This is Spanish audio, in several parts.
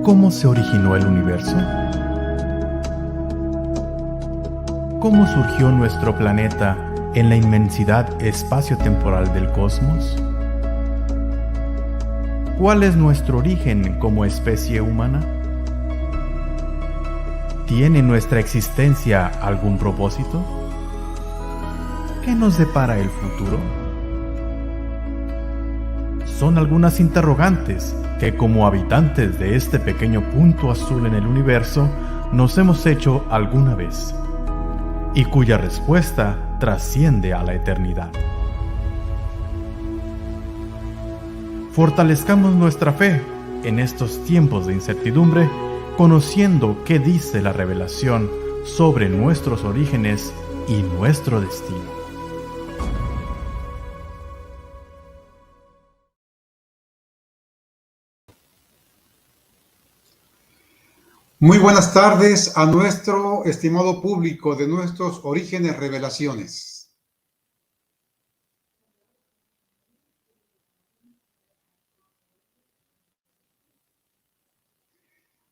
¿Cómo se originó el universo? ¿Cómo surgió nuestro planeta en la inmensidad espacio-temporal del cosmos? ¿Cuál es nuestro origen como especie humana? ¿Tiene nuestra existencia algún propósito? ¿Qué nos depara el futuro? Son algunas interrogantes que, como habitantes de este pequeño punto azul en el universo, nos hemos hecho alguna vez, y cuya respuesta trasciende a la eternidad. Fortalezcamos nuestra fe en estos tiempos de incertidumbre, conociendo qué dice la revelación sobre nuestros orígenes y nuestro destino. Muy buenas tardes a nuestro estimado público de nuestros Orígenes Revelaciones.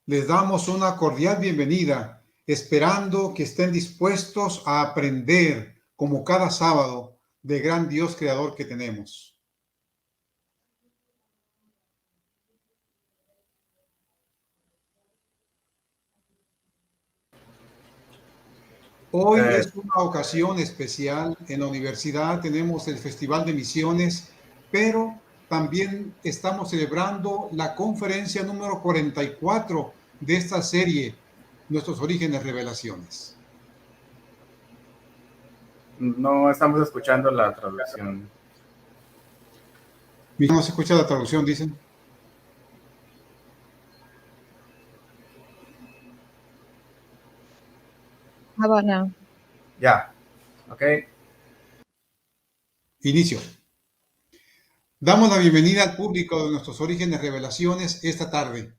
Les damos una cordial bienvenida, esperando que estén dispuestos a aprender, como cada sábado, del gran Dios creador que tenemos. Hoy es una ocasión especial. En la universidad tenemos el Festival de Misiones, pero también estamos celebrando la conferencia número 44 de esta serie, Nuestros Orígenes Revelaciones. No estamos escuchando la traducción. No se escucha la traducción, dicen. How about now? Ya, ok. Inicio. Damos la bienvenida al público de Nuestros Orígenes Revelaciones esta tarde.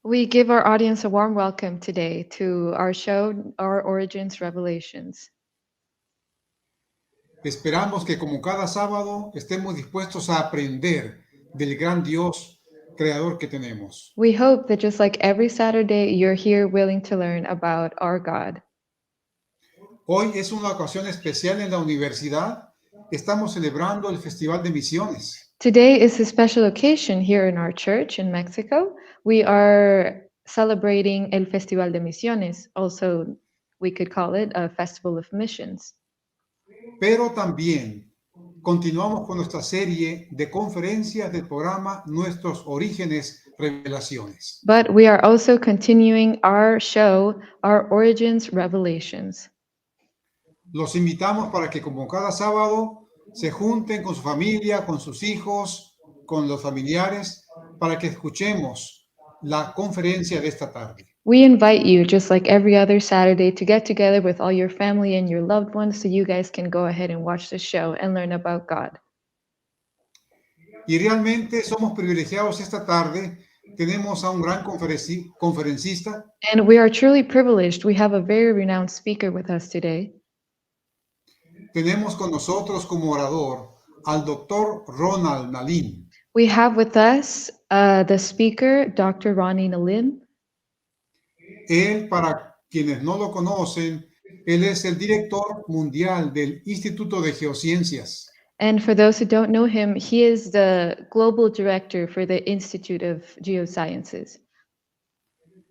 We give our audience a warm welcome today to our show, Our Origins Revelations. Esperamos que, como cada sábado, estemos dispuestos a aprender del gran Dios creador que tenemos. We hope that just like every Saturday, you're here willing to learn about our God. Hoy es una ocasión especial en la universidad. Estamos celebrando el Festival de Misiones. Today is a special occasion here in our church in Mexico. We are celebrating el Festival de Misiones. Also, we could call it a Festival of Missions. Pero también continuamos con nuestra serie de conferencias del programa Nuestros Orígenes Revelaciones. But we are also continuing our show, Our Origins Revelations. Los invitamos para que, como cada sábado, se junten con su familia, con sus hijos, con los familiares, para que escuchemos la conferencia de esta tarde. We invite you, just like every other Saturday, to get together with all your family and your loved ones so you guys can go ahead and watch the show and learn about God. Y realmente somos privilegiados esta tarde. Tenemos a un gran conferencista. And we are truly privileged. We have a very renowned speaker with us today. Tenemos con nosotros como orador al doctor Ronald Nalim. We have with us the speaker, Dr. Ronnie Nalim. Él, para quienes no lo conocen, él es el director mundial del Instituto de Geociencias. And for those who don't know him, he is the global director for the Institute of Geosciences.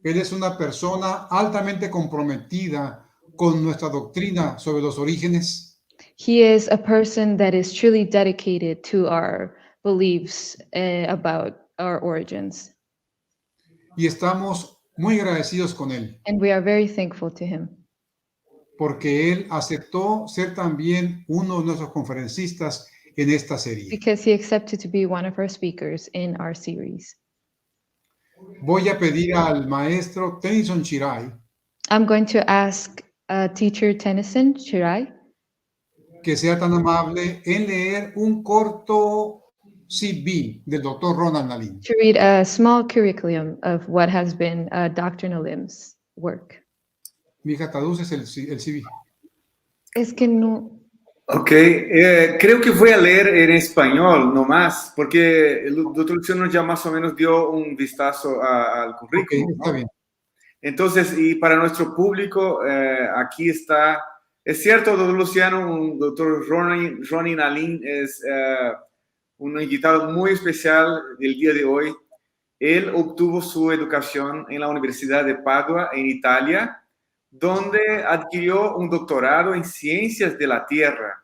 Él es una persona altamente comprometida con nuestra doctrina sobre los orígenes. He is a person that is truly dedicated to our beliefs about our origins. Y estamos muy agradecidos con él, And we are very thankful to him porque él aceptó ser también uno de nuestros conferencistas en esta serie. because he accepted to be one of our speakers in our series. Voy a pedir al maestro Tennyson Chirai I'm going to ask teacher Tennyson Chirai que sea tan amable en leer un corto CV del doctor Ronald Nalim. to read a small curriculum of what has been Dr. Nalim's work. Mi hija, traduces el CV. Es que no. Ok, creo que voy a leer en español nomás, porque el doctor Luciano ya más o menos dio un vistazo al Ok, currículum, está ¿no? bien. Entonces, y para nuestro público, aquí está, es cierto, doctor Luciano, un doctor Ronnie Nalin es un invitado muy especial del día de hoy. Él obtuvo su educación en la Universidad de Padua, en Italia, donde adquirió un doctorado en Ciencias de la Tierra.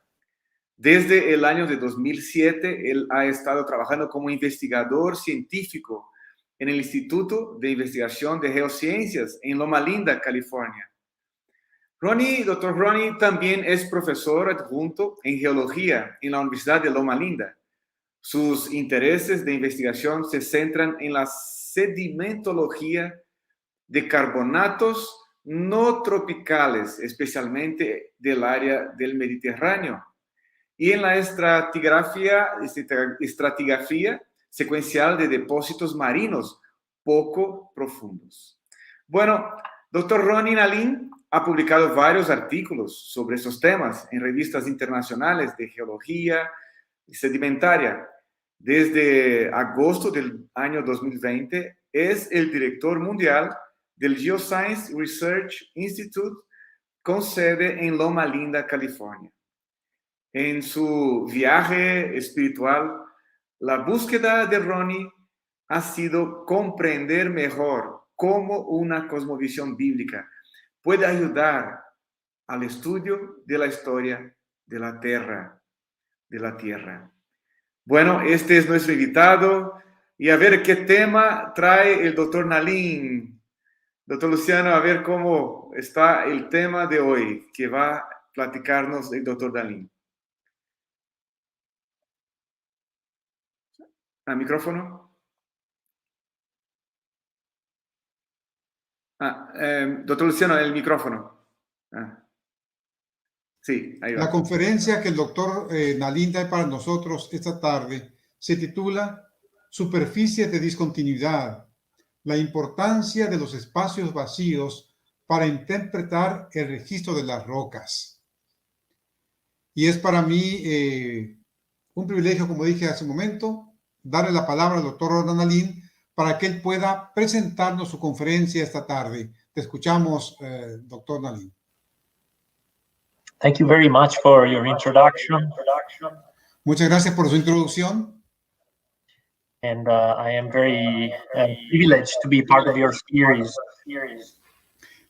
Desde el año de 2007, él ha estado trabajando como investigador científico en el Instituto de Investigación de Geociencias en Loma Linda, California. Dr. Ronnie también es profesor adjunto en geología en la Universidad de Loma Linda. Sus intereses de investigación se centran en la sedimentología de carbonatos no tropicales, especialmente del área del Mediterráneo, y en la estratigrafía secuencial de depósitos marinos poco profundos. Bueno, Dr. Ronnie Nalin ha publicado varios artículos sobre esos temas en revistas internacionales de geología y sedimentaria. Desde agosto del año 2020 es el director mundial del Geoscience Research Institute con sede en Loma Linda, California. En su viaje espiritual, la búsqueda de Ronnie ha sido comprender mejor cómo una cosmovisión bíblica puede ayudar al estudio de la historia de la Tierra. Bueno, este es nuestro invitado y a ver qué tema trae el doctor Nalin. Doctor Luciano, a ver cómo está el tema de hoy que va a platicarnos el doctor Nalin. ¿A micrófono? Doctor Luciano, el micrófono. Sí, ahí va. La conferencia que el doctor Nalin da para nosotros esta tarde se titula Superficies de discontinuidad, la importancia de los espacios vacíos para interpretar el registro de las rocas. Y es para mí un privilegio, como dije hace un momento, darle la palabra al doctor Nalin para que él pueda presentarnos su conferencia esta tarde. Te escuchamos, doctor Nalin. Thank you very much for your introduction. Muchas gracias por su introducción. And I am very privileged to be part of your series.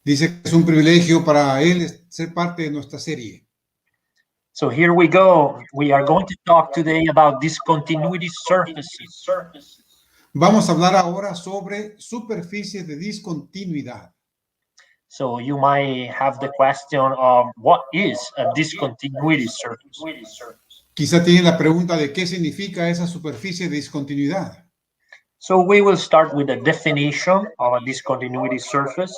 Dice que es un privilegio para él ser parte de nuestra serie. So here we go. We are going to talk today about discontinuity surfaces. Vamos a hablar ahora sobre superficies de discontinuidad. So you might have the question of what is a discontinuity surface? Quizá tienen la pregunta de qué significa esa superficie de discontinuidad. So we will start with the definition of a discontinuity surface.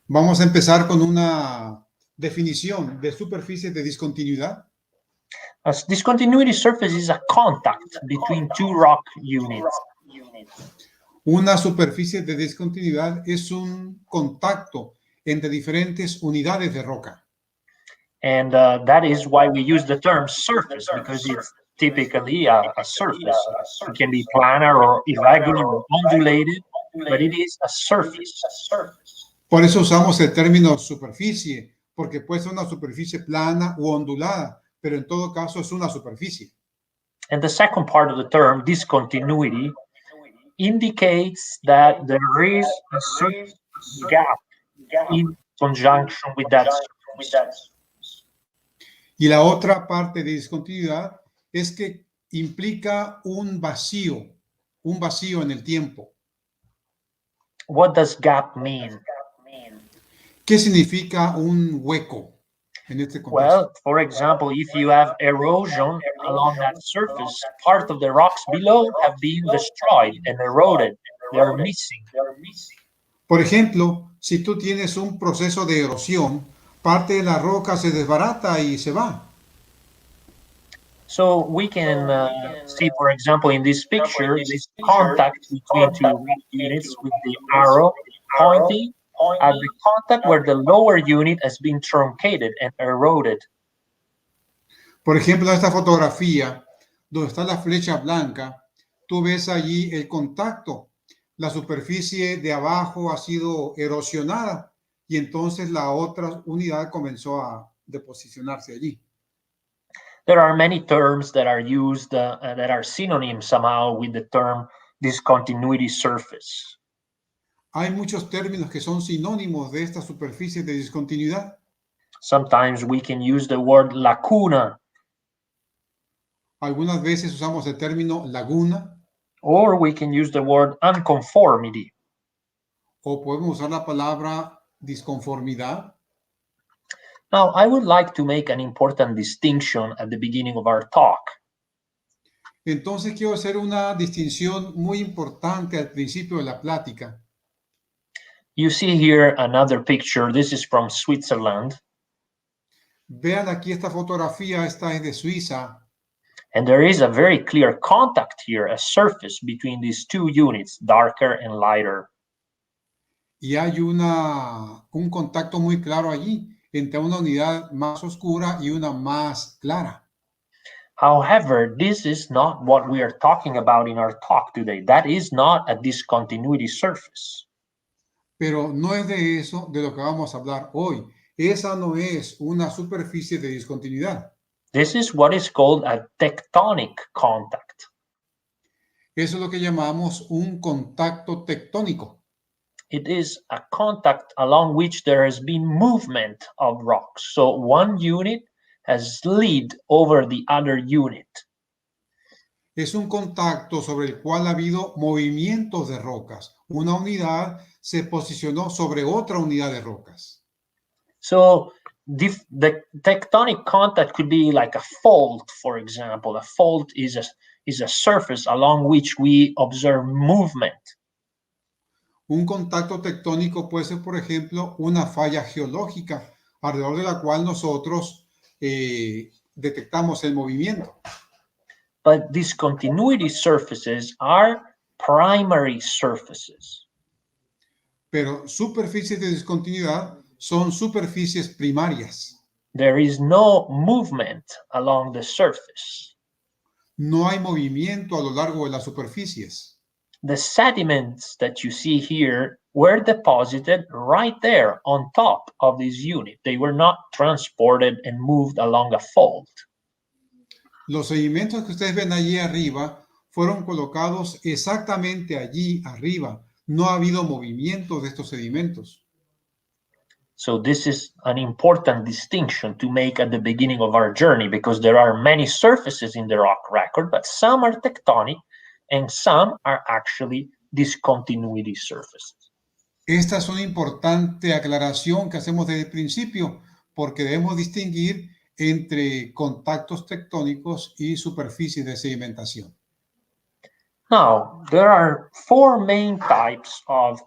Vamos a empezar con una definición de superficie de discontinuidad. A discontinuity surface is a contact between two rock units. Una superficie de discontinuidad es un contacto entre diferentes unidades de roca. And that is why we use the term surface, because it's typically a surface. It can be planar or irregular or undulated, but it is a surface. Por eso usamos el término superficie, porque puede ser una superficie plana u ondulada, pero en todo caso es una superficie. And the second part of the term, discontinuity, indicates that there is a certain gap in conjunction with that surface. Y la otra parte de discontinuidad es que implica un vacío en el tiempo. What does gap mean? ¿Qué significa un hueco en este contexto? Well, for example, if you have erosion along that surface, part of the rocks below have been destroyed and eroded. They are missing. Por ejemplo, si tú tienes un proceso de erosión, parte de la roca se desbarata y se va. So we can see, for example, in this picture, this contact between two rock units with the arrow pointing at the contact where the lower unit has been truncated and eroded. Por ejemplo, en esta fotografía, donde está la flecha blanca, tú ves allí el contacto. La superficie de abajo ha sido erosionada y entonces la otra unidad comenzó a deposicionarse allí. There are many terms that are used that are synonyms somehow with the term discontinuity surface. Hay muchos términos que son sinónimos de esta superficie de discontinuidad. Sometimes we can use the word lacuna, Algunas veces usamos el término laguna or we can use the word unconformity. o podemos usar la palabra disconformidad. Now, I would like to make an important distinction at the beginning of our talk. Entonces quiero hacer una distinción muy importante al principio de la plática. You see here another picture. This is from Switzerland, Vean aquí esta fotografía, esta es de Suiza. and there is a very clear contact here, a surface between these two units, darker and lighter. Y hay un contacto muy claro allí entre una unidad más oscura y una más clara. However, this is not what we are talking about in our talk today. That is not a discontinuity surface. Pero no es de eso de lo que vamos a hablar hoy. Esa no es una superficie de discontinuidad. This is what is called a tectonic contact. Eso es lo que llamamos un contacto tectónico. It is a contact along which there has been movement of rocks. So one unit has slid over the other unit. Es un contacto sobre el cual ha habido movimientos de rocas. Una unidad se posicionó sobre otra unidad de rocas. So the tectonic contact could be like a fault, for example. A fault is a surface along which we observe movement. Un contacto tectónico puede ser, por ejemplo, una falla geológica alrededor de la cual nosotros detectamos el movimiento. But discontinuity surfaces are primary surfaces. Pero superficies de discontinuidad son superficies primarias. There is no movement along the surface. No hay movimiento a lo largo de las superficies. The sediments that you see here were deposited right there on top of this unit. They were not transported and moved along a fault. Los sedimentos que ustedes ven allí arriba fueron colocados exactamente allí arriba. No ha habido movimiento de estos sedimentos. So this is an important distinction to make at the beginning of our journey, because there are many surfaces in the rock record, but some are tectonic and some are actually discontinuity surfaces. Esta es una importante aclaración que hacemos desde el principio, porque debemos distinguir entre contactos tectónicos y superficies de sedimentación. Now, there are four main types of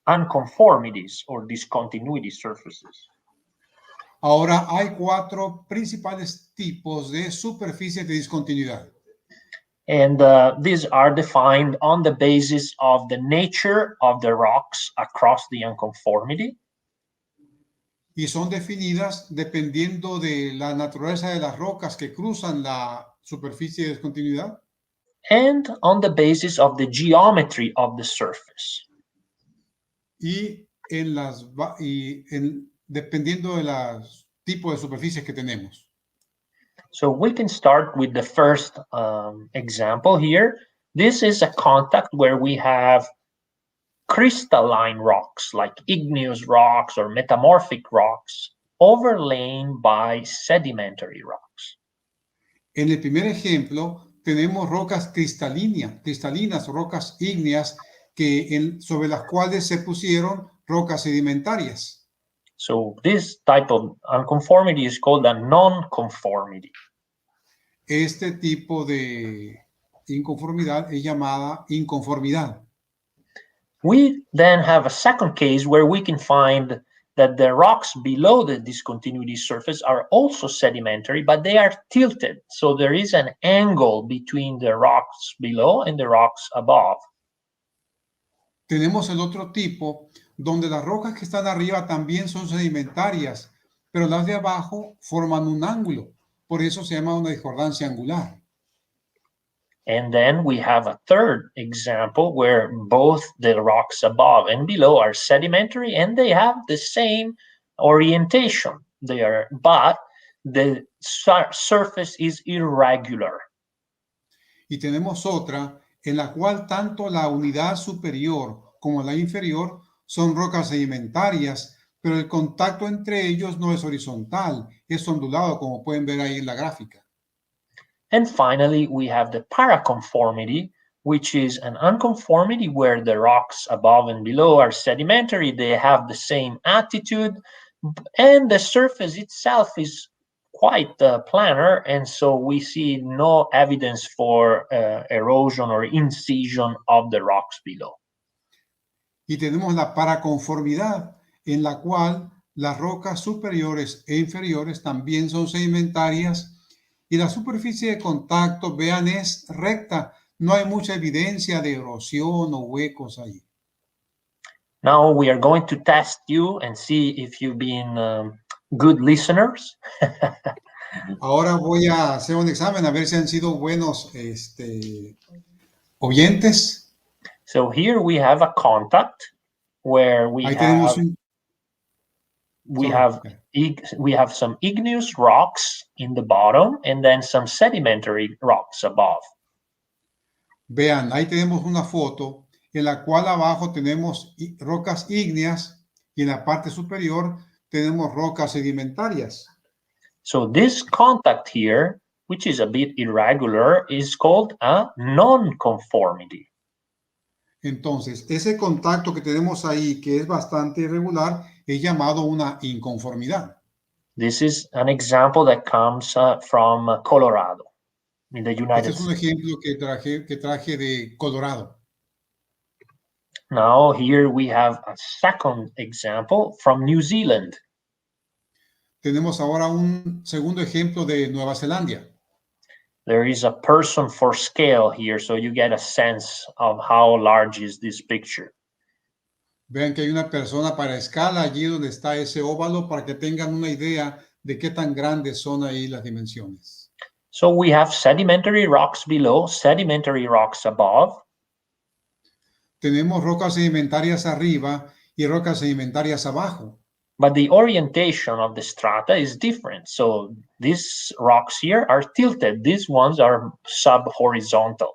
unconformities or discontinuity surfaces. Ahora hay cuatro principales tipos de superficies de discontinuidad. And these are defined on the basis of the nature of the rocks across the unconformity. Y son definidas dependiendo de la naturaleza de las rocas que cruzan la superficie de discontinuidad. And on the basis of the geometry of the surface. Y dependiendo de los tipos de superficies que tenemos. So we can start with the first example here. This is a contact where we have crystalline rocks like igneous rocks or metamorphic rocks overlain by sedimentary rocks. En el primer ejemplo tenemos rocas cristalinas, rocas ígneas sobre las cuales se pusieron rocas sedimentarias. So this type of unconformity is called a non-conformity. Este tipo de inconformidad es llamada inconformidad. We then have a second case where we can find that the rocks below the discontinuity surface are also sedimentary, but they are tilted. So there is an angle between the rocks below and the rocks above. Tenemos el otro tipo, donde las rocas que están arriba también son sedimentarias, pero las de abajo forman un ángulo. por eso se llama una discordancia angular. And then we have a third example where both the rocks above and below are sedimentary and they have the same orientation. But the surface is irregular. Y tenemos otra en la cual tanto la unidad superior como la inferior son rocas sedimentarias, pero el contacto entre ellos no es horizontal, es ondulado, como pueden ver ahí en la gráfica. And finally, we have the paraconformity, which is an unconformity where the rocks above and below are sedimentary. They have the same attitude, and the surface itself is quite planar, and so we see no evidence for erosion or incision of the rocks below. Y tenemos la paraconformidad, en la cual las rocas superiores e inferiores también son sedimentarias y la superficie de contacto, vean, es recta. No hay mucha evidencia de erosión o huecos ahí. Now we are going to test you and see if you've been good listeners. Ahora voy a hacer un examen a ver si han sido buenos oyentes. So here we have a contact where we Ahí tenemos have un... we Sorry, have okay. we have some igneous rocks in the bottom and then some sedimentary rocks above. Vean, ahí tenemos una foto en la cual abajo tenemos rocas ígneas y en la parte superior tenemos rocas sedimentarias. So this contact here, which is a bit irregular, is called a non-conformity. Entonces, ese contacto que tenemos ahí, que es bastante irregular, es llamado una inconformidad. This is an example that comes from Colorado in the Este United es un States. ejemplo que traje de Colorado. Now here we have a second example from New Zealand. Tenemos ahora un segundo ejemplo de Nueva Zelanda. There is a person for scale here, so you get a sense of how large is this picture. Vean que hay una persona para escala allí donde está ese óvalo para que tengan una idea de qué tan grandes son ahí las dimensiones. So we have sedimentary rocks below, sedimentary rocks above. Tenemos rocas sedimentarias arriba y rocas sedimentarias abajo. But the orientation of the strata is different. So these rocks here are tilted. These ones are sub-horizontal.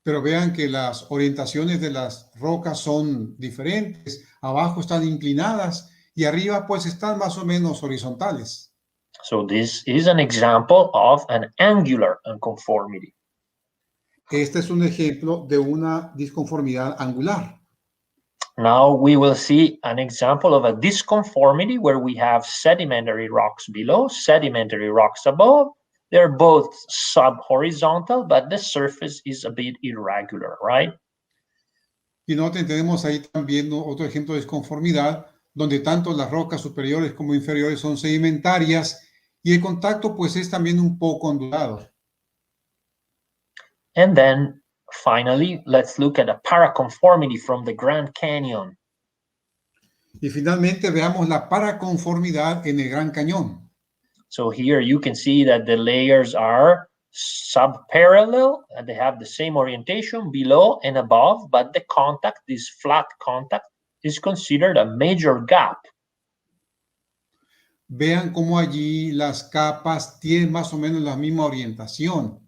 Pero vean que las orientaciones de las rocas son diferentes. Abajo están inclinadas y arriba pues están más o menos horizontales. So this is an example of an angular unconformity. Este es un ejemplo de una disconformidad angular. Now we will see an example of a disconformity where we have sedimentary rocks below, sedimentary rocks above. They're both sub-horizontal, but the surface is a bit irregular, right? Y noten, tenemos ahí también otro ejemplo de disconformidad, donde tanto las rocas superiores como inferiores son sedimentarias y el contacto pues es también un poco ondulado. And then finally, let's look at a paraconformity from the Grand Canyon. Y finalmente veamos la paraconformidad en el Gran Cañón. So here you can see that the layers are subparallel, and they have the same orientation below and above, but the contact, this flat contact, is considered a major gap. Vean cómo allí las capas tienen más o menos la misma orientación,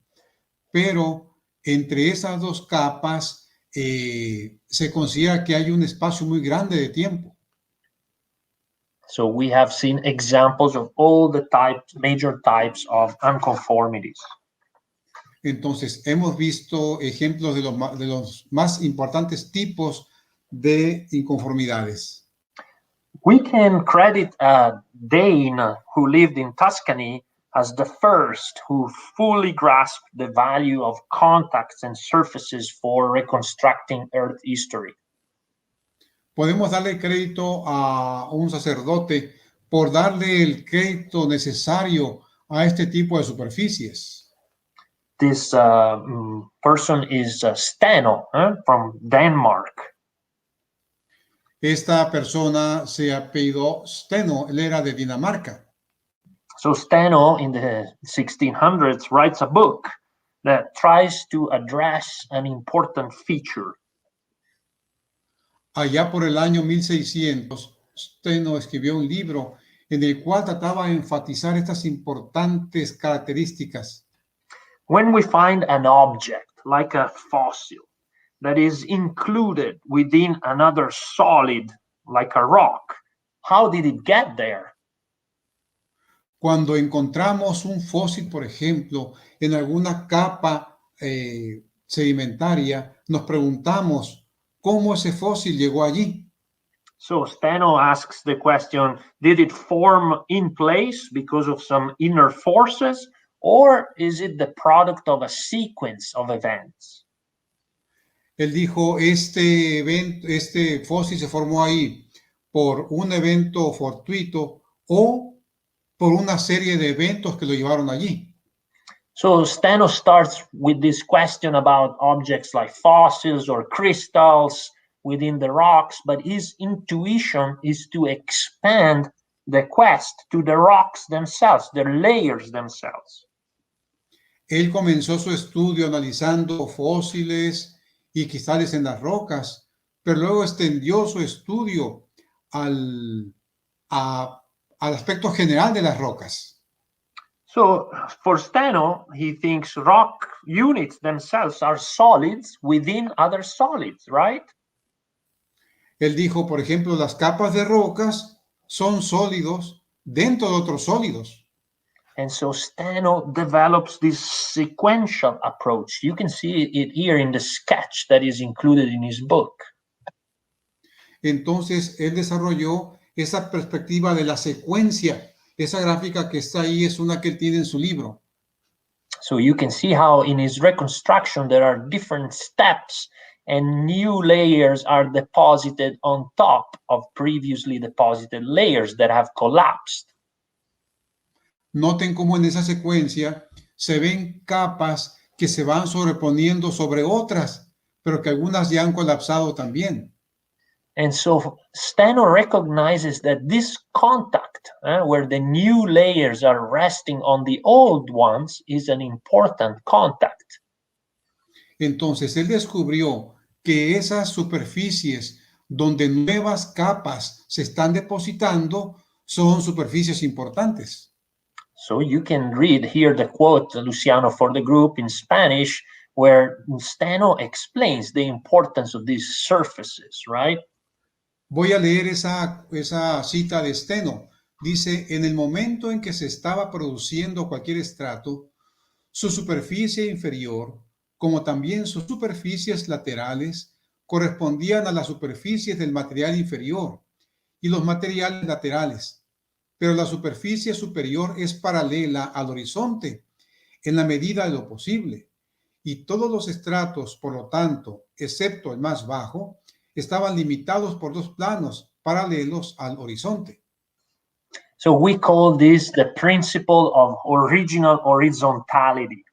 pero entre esas dos capas se considera que hay un espacio muy grande de tiempo. So we have seen examples of all the major types of unconformities. Entonces, hemos visto ejemplos de los más importantes tipos de inconformidades. We can credit Dane, who lived in Tuscany, as the first who fully grasped the value of contacts and surfaces for reconstructing Earth history. Podemos darle crédito a un sacerdote por darle el crédito necesario a este tipo de superficies. This person is Steno from Denmark. Esta persona se apellidó Steno, él era de Dinamarca. So Steno in the 1600s writes a book that tries to address an important feature. Allá por el año 1600, Steno escribió un libro en el cual trataba de enfatizar estas importantes características. When we find an object like a fossil that is included within another solid like a rock, how did it get there? Cuando encontramos un fósil, por ejemplo, en alguna capa sedimentaria, nos preguntamos cómo ese fósil llegó allí. So Steno asks the question, did it form in place because of some inner forces, or is it the product of a sequence of events? Él dijo, este fósil se formó ahí por un evento fortuito o por una serie de eventos que lo llevaron allí. So Steno starts with this question about objects like fossils or crystals within the rocks, but his intuition is to expand the quest to the rocks themselves, the layers themselves. Él comenzó su estudio analizando fósiles y cristales en las rocas, pero luego extendió su estudio al aspecto general de las rocas. So for Steno, he thinks rock units themselves are solids within other solids, right? Él dijo, por ejemplo, las capas de rocas son sólidos dentro de otros sólidos. And so Steno develops this sequential approach. You can see it here in the sketch that is included in his book. Entonces, él desarrolló esa perspectiva de la secuencia. Esa gráfica que está ahí es una que él tiene en su libro. So you can see how in his reconstruction there are different steps and new layers are deposited on top of previously deposited layers that have collapsed. Noten cómo en esa secuencia se ven capas que se van sobreponiendo sobre otras, pero que algunas ya han colapsado también. And so Steno recognizes that this contact, where the new layers are resting on the old ones, is an important contact. Entonces él descubrió que esas superficies donde nuevas capas se están depositando son superficies importantes. So you can read here the quote, Luciano, for the group in Spanish, where Steno explains the importance of these surfaces, right? Voy a leer esa cita de Steno. Dice, en el momento en que se estaba produciendo cualquier estrato, su superficie inferior, como también sus superficies laterales, correspondían a las superficies del material inferior y los materiales laterales, pero la superficie superior es paralela al horizonte en la medida de lo posible, y todos los estratos, por lo tanto, excepto el más bajo, estaban limitados por dos planos paralelos al horizonte. So we call this the principle of original horizontality.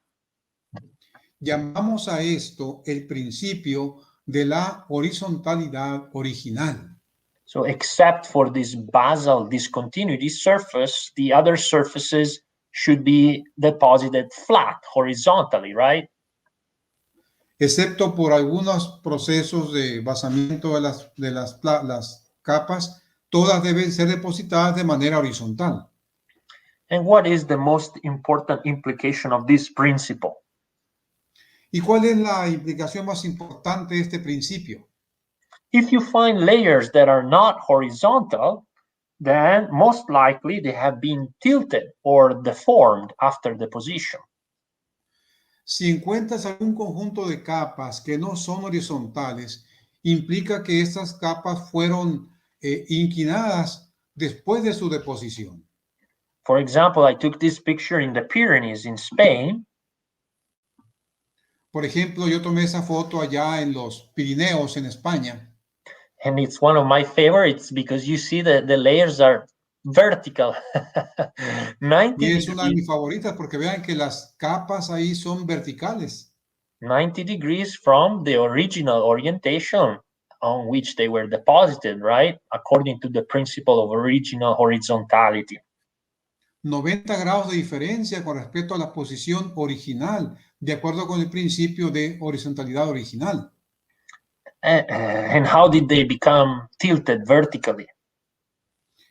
Llamamos a esto el principio de la horizontalidad original. So except for this basal discontinuity surface, the other surfaces should be deposited flat, horizontally, right? Excepto por algunos procesos de basamiento de las capas, todas deben ser depositadas de manera horizontal. And what is the most important implication of this principle? ¿Y cuál es la implicación más importante de este principio? If you find layers that are not horizontal, then most likely they have been tilted or deformed after deposition. Si encuentras algún conjunto de capas que no son horizontales, implica que estas capas fueron inclinadas después de su deposición. For example, I took this picture in the Pyrenees in Spain. Por ejemplo, yo tomé esa foto allá en los Pirineos, en España. And it's one of my favorites because you see the layers are vertical. 90 Y es una de degrees, mis favoritas porque vean que las capas ahí son verticales. 90 degrees from the original orientation on which they were deposited, right? According to the principle of original horizontality. 90 grados de diferencia con respecto a la posición original, de acuerdo con el principio de horizontalidad original. And how did they become tilted vertically?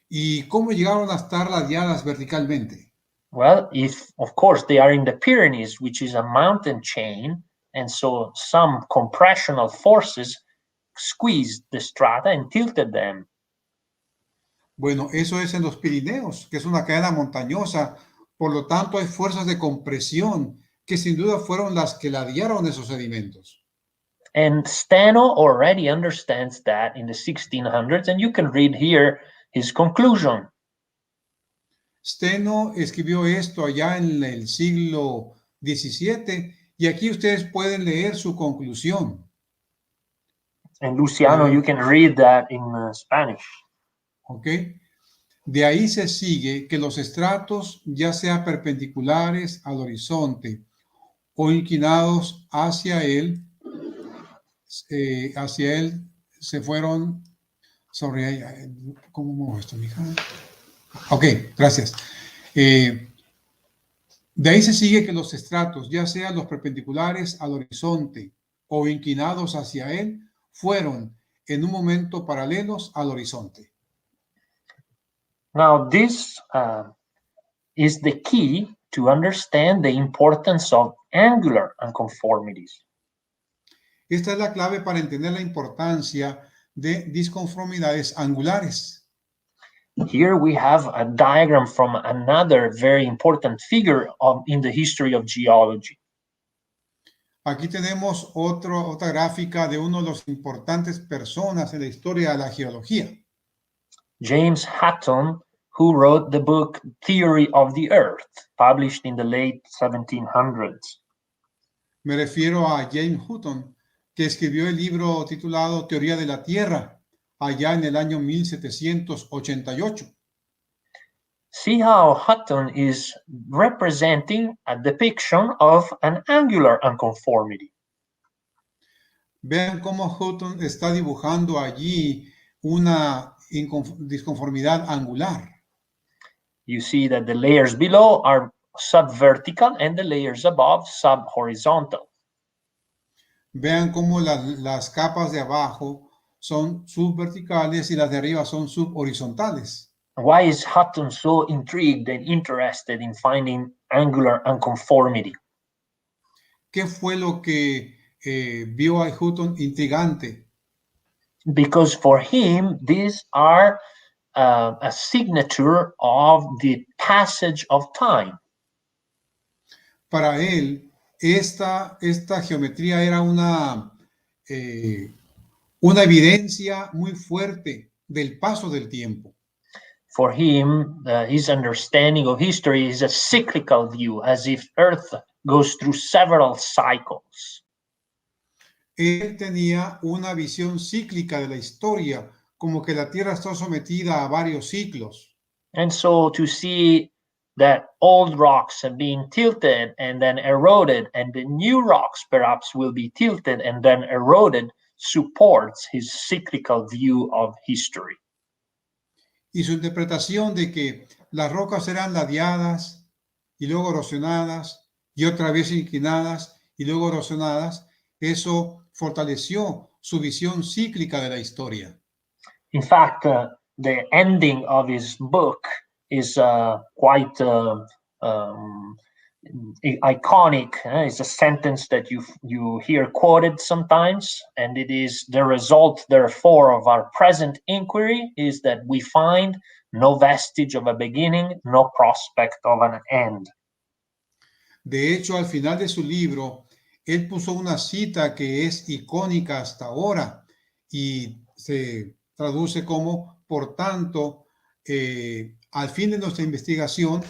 ¿Y cómo llegaron a estar ladeadas verticalmente? Well, if of course they are in the Pyrenees, which is a mountain chain, and so some compressional forces squeezed the strata and tilted them. Bueno, eso es en los Pirineos, que es una cadena montañosa. Por lo tanto, hay fuerzas de compresión que sin duda fueron las que ladearon esos sedimentos. And Steno already understands that in the 1600s, and you can read here his conclusion. Steno escribió esto allá en el siglo XVII y aquí ustedes pueden leer su conclusión. And Luciano, you can read that in Spanish. ¿Ok? De ahí se sigue que los estratos, ya sea perpendiculares al horizonte o inclinados hacia él se fueron sobre... ¿Cómo muevo esto, mija? Ok, gracias. De ahí se sigue que los estratos, ya sean los perpendiculares al horizonte o inclinados hacia él, fueron en un momento paralelos al horizonte. Now, this is the key to understand the importance of angular unconformities. Esta es la clave para entender la importancia de disconformidades angulares. Here we have a diagram from another very important figure in the history of geology. Aquí tenemos otra gráfica de uno de los importantes personas en la historia de la geología. James Hutton, who wrote the book Theory of the Earth, published in the late 1700s. Me refiero a James Hutton, que escribió el libro titulado Teoría de la Tierra, allá en el año 1788. See how Hutton is representing a depiction of an angular unconformity. Vean cómo Hutton está dibujando allí una disconformidad angular. You see that the layers below are subvertical and the layers above subhorizontal. Vean cómo las capas de abajo son subverticales y las de arriba son subhorizontales. Why is Hutton so intrigued and interested in finding angular unconformity? ¿Qué fue lo que vio a Hutton intrigante? Because for him, these are a signature of the passage of time. Para él, esta geometría era una evidencia muy fuerte del paso del tiempo. For him, his understanding of history is a cyclical view, as if Earth goes through several cycles. Él tenía una visión cíclica de la historia, como que la Tierra está sometida a varios ciclos. And so to see that old rocks have been tilted and then eroded, and the new rocks perhaps will be tilted and then eroded, supports his cyclical view of history. Y su interpretación de que las rocas eran ladeadas y luego erosionadas y otra vez inclinadas y luego erosionadas, eso fortaleció su visión cíclica de la historia. In fact, the ending of his book is quite iconic. It's a sentence that you hear quoted sometimes, and it is the result, therefore, of our present inquiry is that we find no vestige of a beginning, no prospect of an end. De hecho, al final de su libro, él puso una cita que es icónica hasta ahora y se traduce como, por tanto, al fin de nuestra investigación,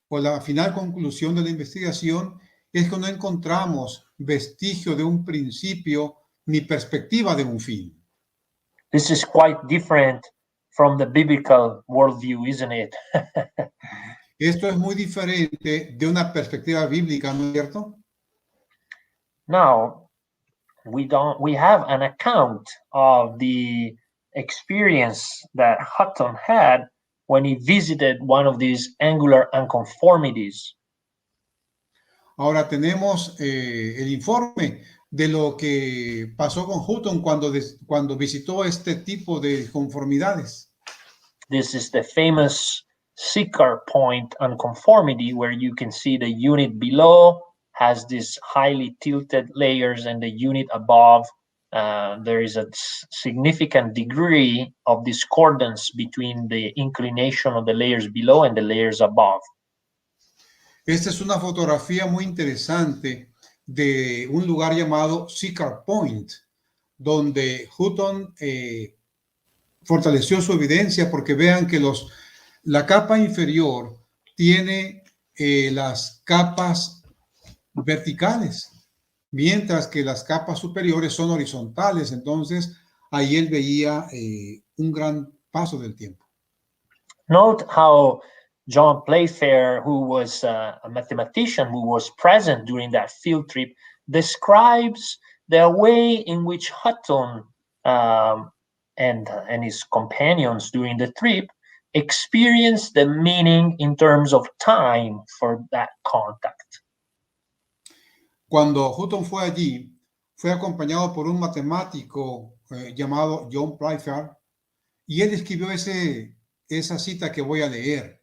o la final conclusión de la investigación, es que no encontramos vestigio de un principio ni perspectiva de un fin. This is quite different from the biblical worldview, isn't it? Esto es muy diferente de una perspectiva bíblica, ¿no es cierto? Now, we have an account of the experience that Hutton had when he visited one of these angular unconformities. Ahora tenemos el informe de lo que pasó con Hutton cuando visitó este tipo de conformidades. This is the famous Siccar point unconformity, where you can see the unit below has these highly tilted layers, and the unit above, there is a significant degree of discordance between the inclination of the layers below and the layers above. Esta es una fotografía muy interesante de un lugar llamado Siccar Point, donde Hutton fortaleció su evidencia, porque vean que la capa inferior tiene las capas verticales, mientras que las capas superiores son horizontales. Entonces, ahí él veía un gran paso del tiempo. Note how John Playfair, who was a mathematician who was present during that field trip, describes the way in which Hutton and his companions during the trip experienced the meaning in terms of time for that contact. Cuando Hutton fue allí, fue acompañado por un matemático llamado John Playfair, y él escribió esa cita que voy a leer.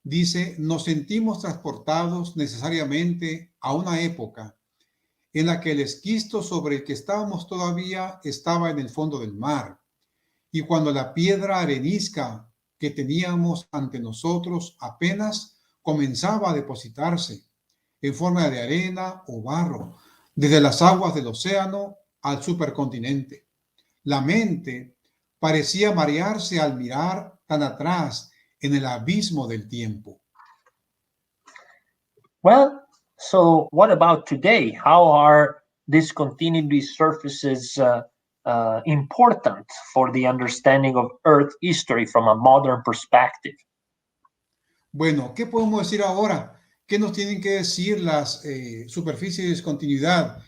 Dice: nos sentimos transportados necesariamente a una época en la que el esquisto sobre el que estábamos todavía estaba en el fondo del mar, y cuando la piedra arenisca que teníamos ante nosotros apenas comenzaba a depositarse en forma de arena o barro desde las aguas del océano al supercontinente. La mente parecía marearse al mirar tan atrás en el abismo del tiempo. Well, so what about today? How are discontinuity surfaces important for the understanding of Earth history from a modern perspective? Bueno, ¿qué podemos decir ahora? ¿Qué nos tienen que decir las superficies de discontinuidad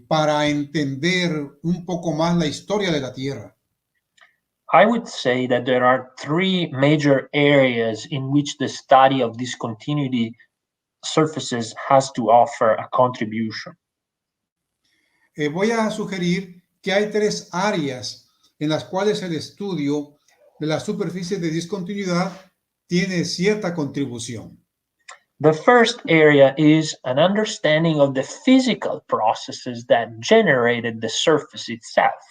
para entender un poco más la historia de la Tierra? I would say that there are three major areas in which the study of discontinuity surfaces has to offer a contribution. Voy a sugerir que hay tres áreas en las cuales el estudio de las superficies de discontinuidad tiene cierta contribución. The first area is an understanding of the physical processes that generated the surface itself.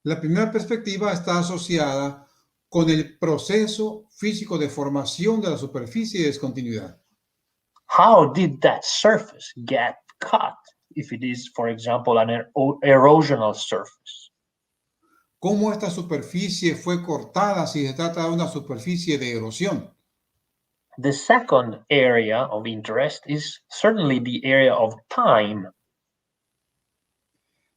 La primera perspectiva está asociada con el proceso físico de formación de la superficie de discontinuidad. How did that surface get cut if it is, for example, an erosional surface? ¿Cómo esta superficie fue cortada si se trata de una superficie de erosión? The second area of interest is certainly the area of time.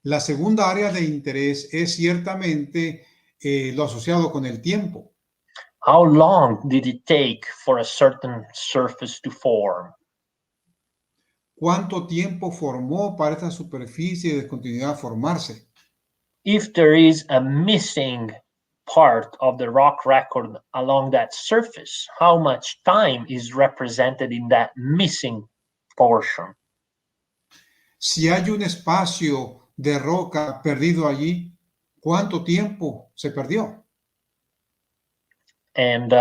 La segunda área de interés es ciertamente lo asociado con el tiempo. How long did it take for a certain surface to form? ¿Cuánto tiempo formó para esta superficie de discontinuidad formarse? If there is a missing part of the rock record along that surface, how much time is represented in that missing portion? Si hay un espacio de roca perdido allí, ¿cuánto tiempo se perdió? And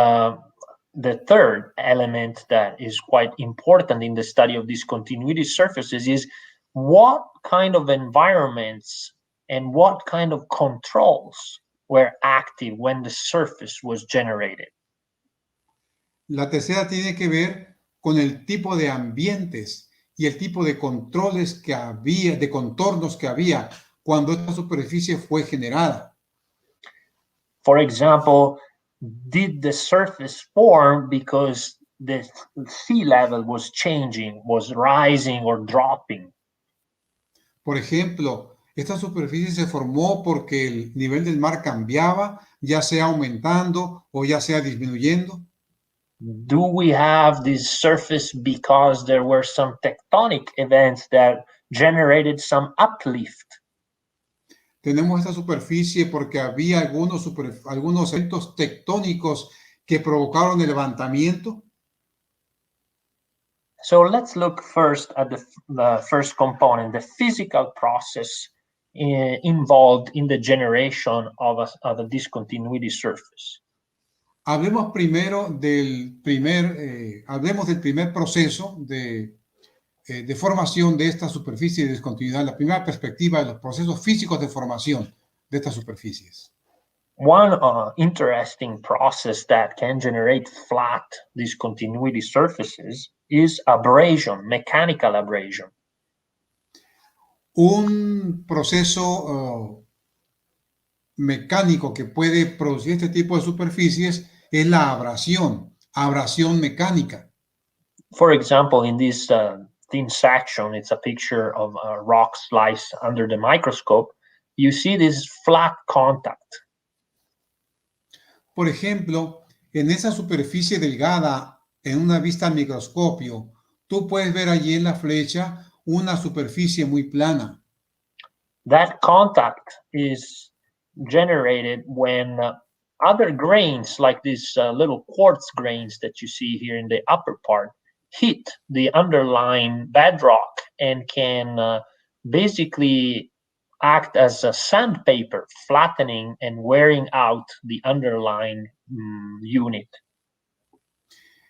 the third element that is quite important in the study of discontinuity surfaces is what kind of environments and what kind of controls were active when the surface was generated. La tercera tiene que ver con el tipo de ambientes y el tipo de controles que había, de contornos que había cuando esta superficie fue generada. For example, did the surface form because the sea level was changing, was rising or dropping? Por ejemplo, esta superficie se formó porque el nivel del mar cambiaba, ya sea aumentando o ya sea disminuyendo. Do we have this surface because there were some tectonic events that generated some uplift? Tenemos esta superficie porque había algunos eventos tectónicos que provocaron el levantamiento. So let's look first at the first component, the physical process involved in the generation of a discontinuity surface. Hablemos primero hablemos del primer proceso de formación de esta superficie de discontinuidad, la primera perspectiva de los procesos físicos de formación de estas superficies. One interesting process that can generate flat discontinuity surfaces is abrasion, mechanical abrasion. Un proceso mecánico que puede producir este tipo de superficies es la abrasión mecánica. For example, in this thin section, it's a picture of a rock slice under the microscope. You see this flat contact. Por ejemplo, en esa superficie delgada, en una vista al microscopio, tú puedes ver allí en la flecha una superficie muy plana. That contact is generated when other grains, like these little quartz grains that you see here in the upper part, hit the underlying bedrock and can basically act as a sandpaper, flattening and wearing out the underlying unit.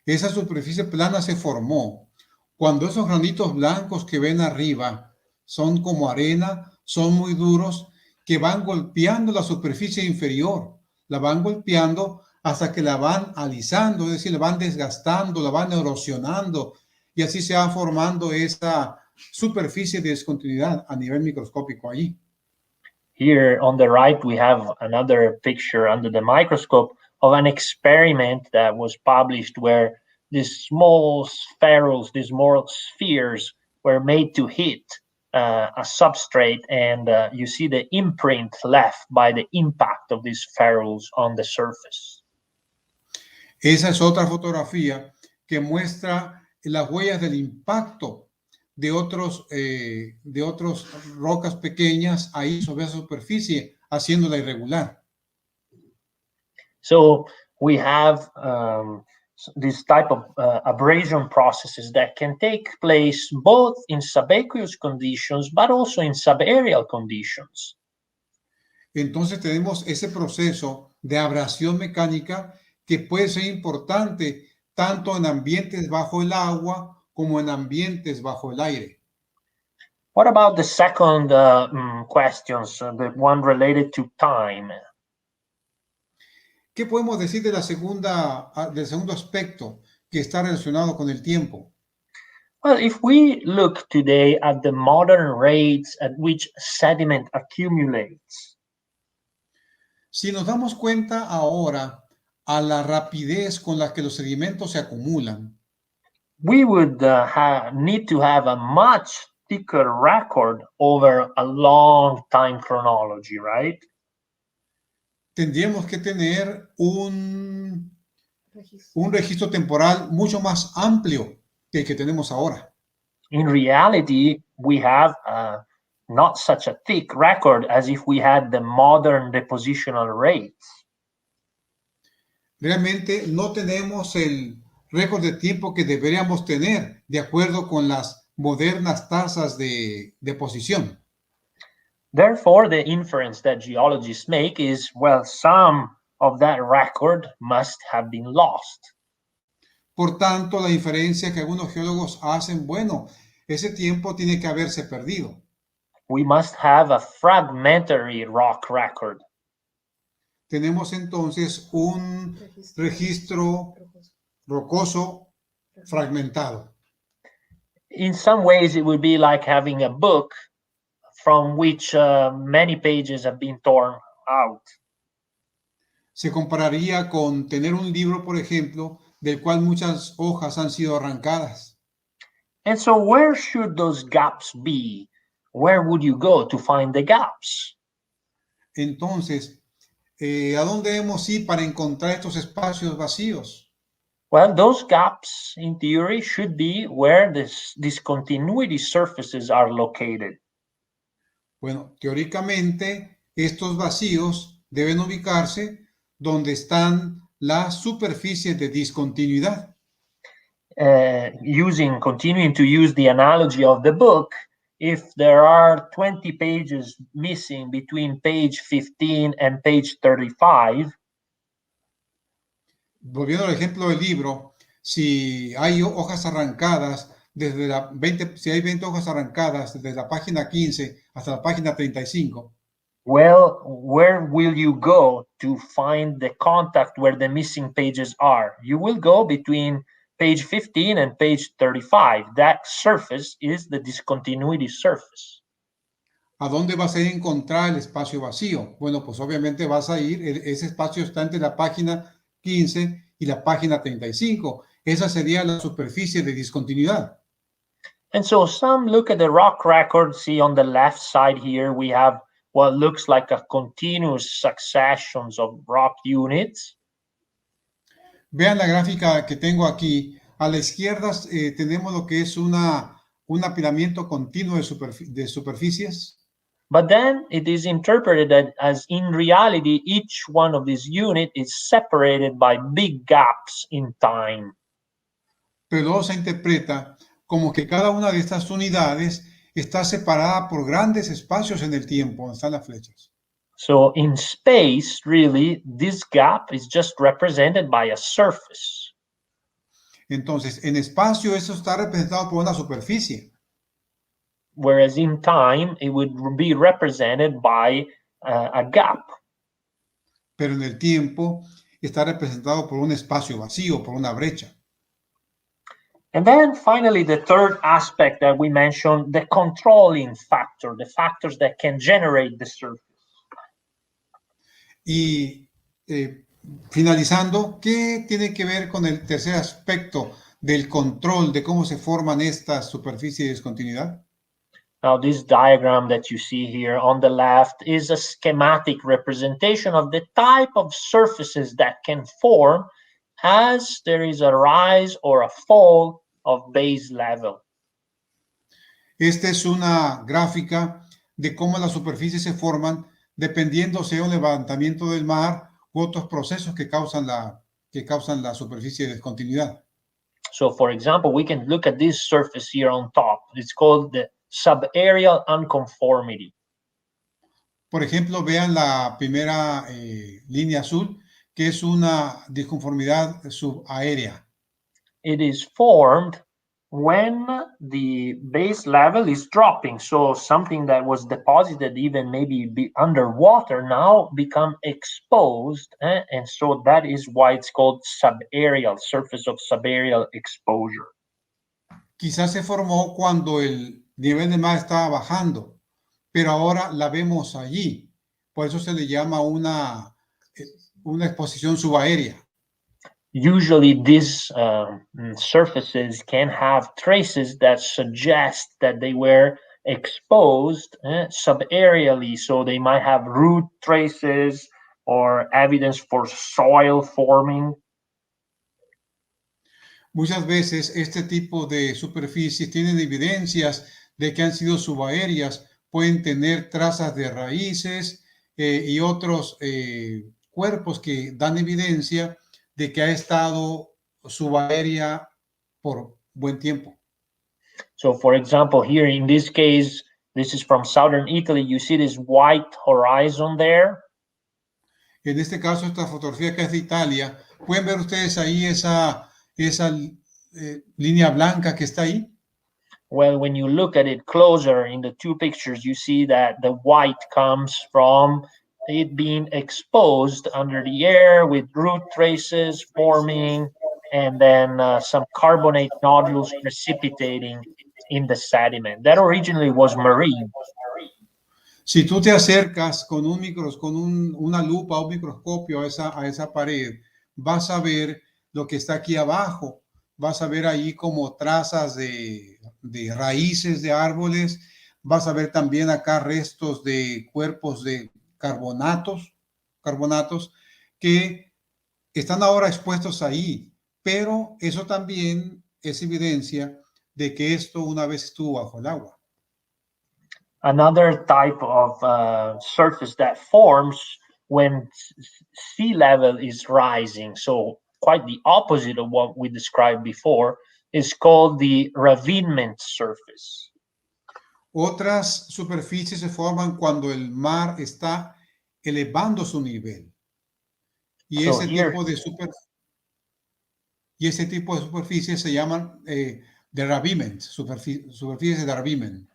Esa superficie plana se formó cuando esos granitos blancos que ven arriba son como arena, son muy duros, que van golpeando la superficie inferior, la van golpeando hasta que la van alisando, es decir, la van desgastando, la van erosionando, y así se va formando esa superficie de discontinuidad a nivel microscópico allí. Here on the right, we have another picture under the microscope of an experiment that was published where these small spherules, these small spheres were made to hit a substrate, and you see the imprint left by the impact of these spherules on the surface. Esa es otra fotografía que muestra las huellas del impacto de otros rocas pequeñas ahí sobre esa superficie, haciéndola irregular. So we have this type of abrasion processes that can take place both in subaqueous conditions, but also in subaerial conditions. Entonces tenemos ese proceso de abrasión mecánica que puede ser importante tanto en ambientes bajo el agua como en ambientes bajo el aire. What about the second questions, the one related to time? ¿Qué podemos decir de del segundo aspecto que está relacionado con el tiempo? Well, if we look today at the modern rates at which sediment accumulates, Si nos damos cuenta ahora a la rapidez con la que los sedimentos se acumulan, we would need to have a much thicker record over a long time chronology, right? tendríamos que tener un registro temporal mucho más amplio que el que tenemos ahora. In reality, we have not such a thick record as if we had the modern depositional rates. Realmente no tenemos el récord de tiempo que deberíamos tener de acuerdo con las modernas tasas de deposición. Therefore, the inference that geologists make is, well, some of that record must have been lost. Por tanto, la inferencia que algunos geólogos hacen, bueno, ese tiempo tiene que haberse perdido. We must have a fragmentary rock record. Tenemos entonces un registro rocoso fragmentado. In some ways, it would be like having a book from which many pages have been torn out. Se compararía con tener un libro, por ejemplo, del cual muchas hojas han sido arrancadas. And so where should those gaps be? Where would you go to find the gaps? Entonces, ¿a dónde debemos ir para encontrar estos espacios vacíos? Well, those gaps, in theory, should be where these discontinuity surfaces are located. Bueno, teóricamente estos vacíos deben ubicarse donde están las superficies de discontinuidad. Continuing to use the analogy of the book, if there are 20 pages missing between page 15 and page 35, Volviendo al ejemplo del libro, si hay hojas arrancadas desde si hay 20 hojas arrancadas desde la página 15 hasta la página 35, well, where will you go to find the contact where the missing pages are? You will go between page 15 and page 35. That surface is the discontinuity surface. ¿a dónde vas a ir a encontrar el espacio vacío? Bueno, pues obviamente vas a ir, ese espacio está entre la página 15 y la página 35. Esa sería la superficie de discontinuidad. And so some look at the rock record, see on the left side here, we have what looks like a continuous successions of rock units. Vean la gráfica que tengo aquí. A la izquierda tenemos lo que es un apilamiento continuo de superficies. But then it is interpreted as in reality, each one of these units is separated by big gaps in time. Pero luego se interpreta como que cada una de estas unidades está separada por grandes espacios en el tiempo, donde están las flechas. So in space, really, this gap is just represented by a surface. Entonces, en espacio eso está representado por una superficie. Whereas in time, it would be represented by a gap. Pero en el tiempo está representado por un espacio vacío, por una brecha. And then finally, the third aspect that we mentioned, the controlling factor, the factors that can generate the surface. Y finalizando, ¿qué tiene que ver con el tercer aspecto del control de cómo se forman estas superficies de discontinuidad? Now, this diagram that you see here on the left is a schematic representation of the type of surfaces that can form as there is a rise or a fall of base level. Esta es una gráfica de cómo las superficies se forman dependiendo sea un levantamiento del mar u otros procesos que causan la superficie de discontinuidad. So, for example, we can look at this surface here on top. It's called the subaerial unconformity. Por ejemplo, vean la primera línea azul, que es una disconformidad subaérea. It is formed when the base level is dropping. So something that was deposited even maybe underwater now become exposed. And so that is why it's called subaerial, surface of subaerial exposure. Quizás se formó cuando el nivel del mar estaba bajando, pero ahora la vemos allí. Por eso se le llama una exposición subaérea. Usually these surfaces can have traces that suggest that they were exposed subaerially. So they might have root traces or evidence for soil forming. Muchas veces este tipo de superficies tienen evidencias de que han sido subaéreas, pueden tener trazas de raíces y otros cuerpos que dan evidencia de que ha estado subaérea por buen tiempo. So, for example, here in this case, this is from southern Italy. You see this white horizon there. En este caso, esta fotografía que es de Italia, pueden ver ustedes ahí esa línea blanca que está ahí. Well, when you look at it closer in the two pictures, you see that the white comes from it being exposed under the air with root traces forming and then some carbonate nodules precipitating in the sediment. That originally was marine. Si tú te acercas con una lupa o un microscopio a esa pared, vas a ver lo que está aquí abajo. Vas a ver ahí como trazas de raíces de árboles. Vas a ver también acá restos de cuerpos de carbonatos que están ahora expuestos ahí, pero eso también es evidencia de que esto una vez estuvo bajo el agua. another type of surface that forms when sea level is rising. So quite the opposite of what we described before is called the ravinement surface. Otras superficies se forman cuando el mar está elevando su nivel. Y So ese here- tipo de superficies se llaman de raviment, superficies de raviment.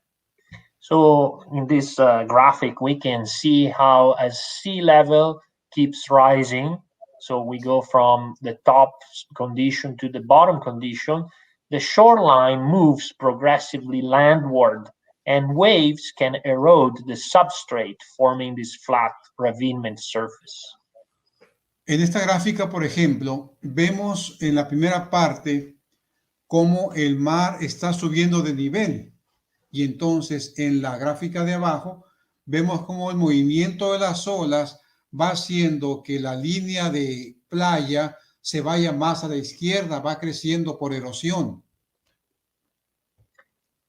So in this graphic, we can see how as sea level keeps rising, so we go from the top condition to the bottom condition, the shoreline moves progressively landward, and waves can erode the substrate, forming this flat ravinement surface. En esta gráfica, por ejemplo, vemos en la primera parte cómo el mar está subiendo de nivel. Y entonces en la gráfica de abajo vemos cómo el movimiento de las olas va haciendo que la línea de playa se vaya más a la izquierda, va creciendo por erosión.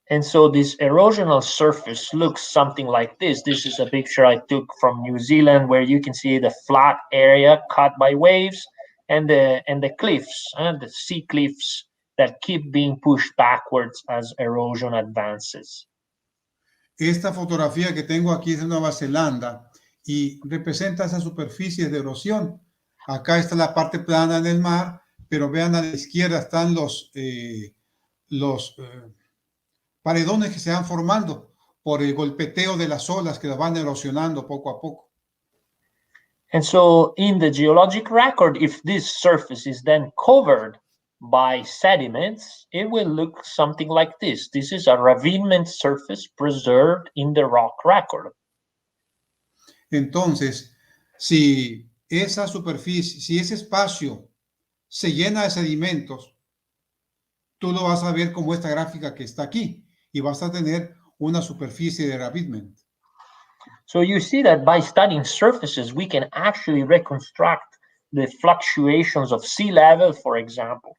And so this erosional surface looks something like this. This is a picture I took from New Zealand where you can see the flat area cut by waves and the cliffs, the sea cliffs that keep being pushed backwards as erosion advances. Esta fotografía que tengo aquí es de Nueva Zelanda y representa esas superficies de erosión. Acá está la parte plana del mar, pero vean a la izquierda están los paredones que se van formando por el golpeteo de las olas que las van erosionando poco a poco. And so in the geologic record, if this surface is then covered by sediments, it will look something like this. This is a ravinement surface preserved in the rock record. Entonces, si esa superficie, si ese espacio se llena de sedimentos, tú lo vas a ver como esta gráfica que está aquí y vas a tener una superficie de ravinement. So you see that by studying surfaces, we can actually reconstruct the fluctuations of sea level, for example.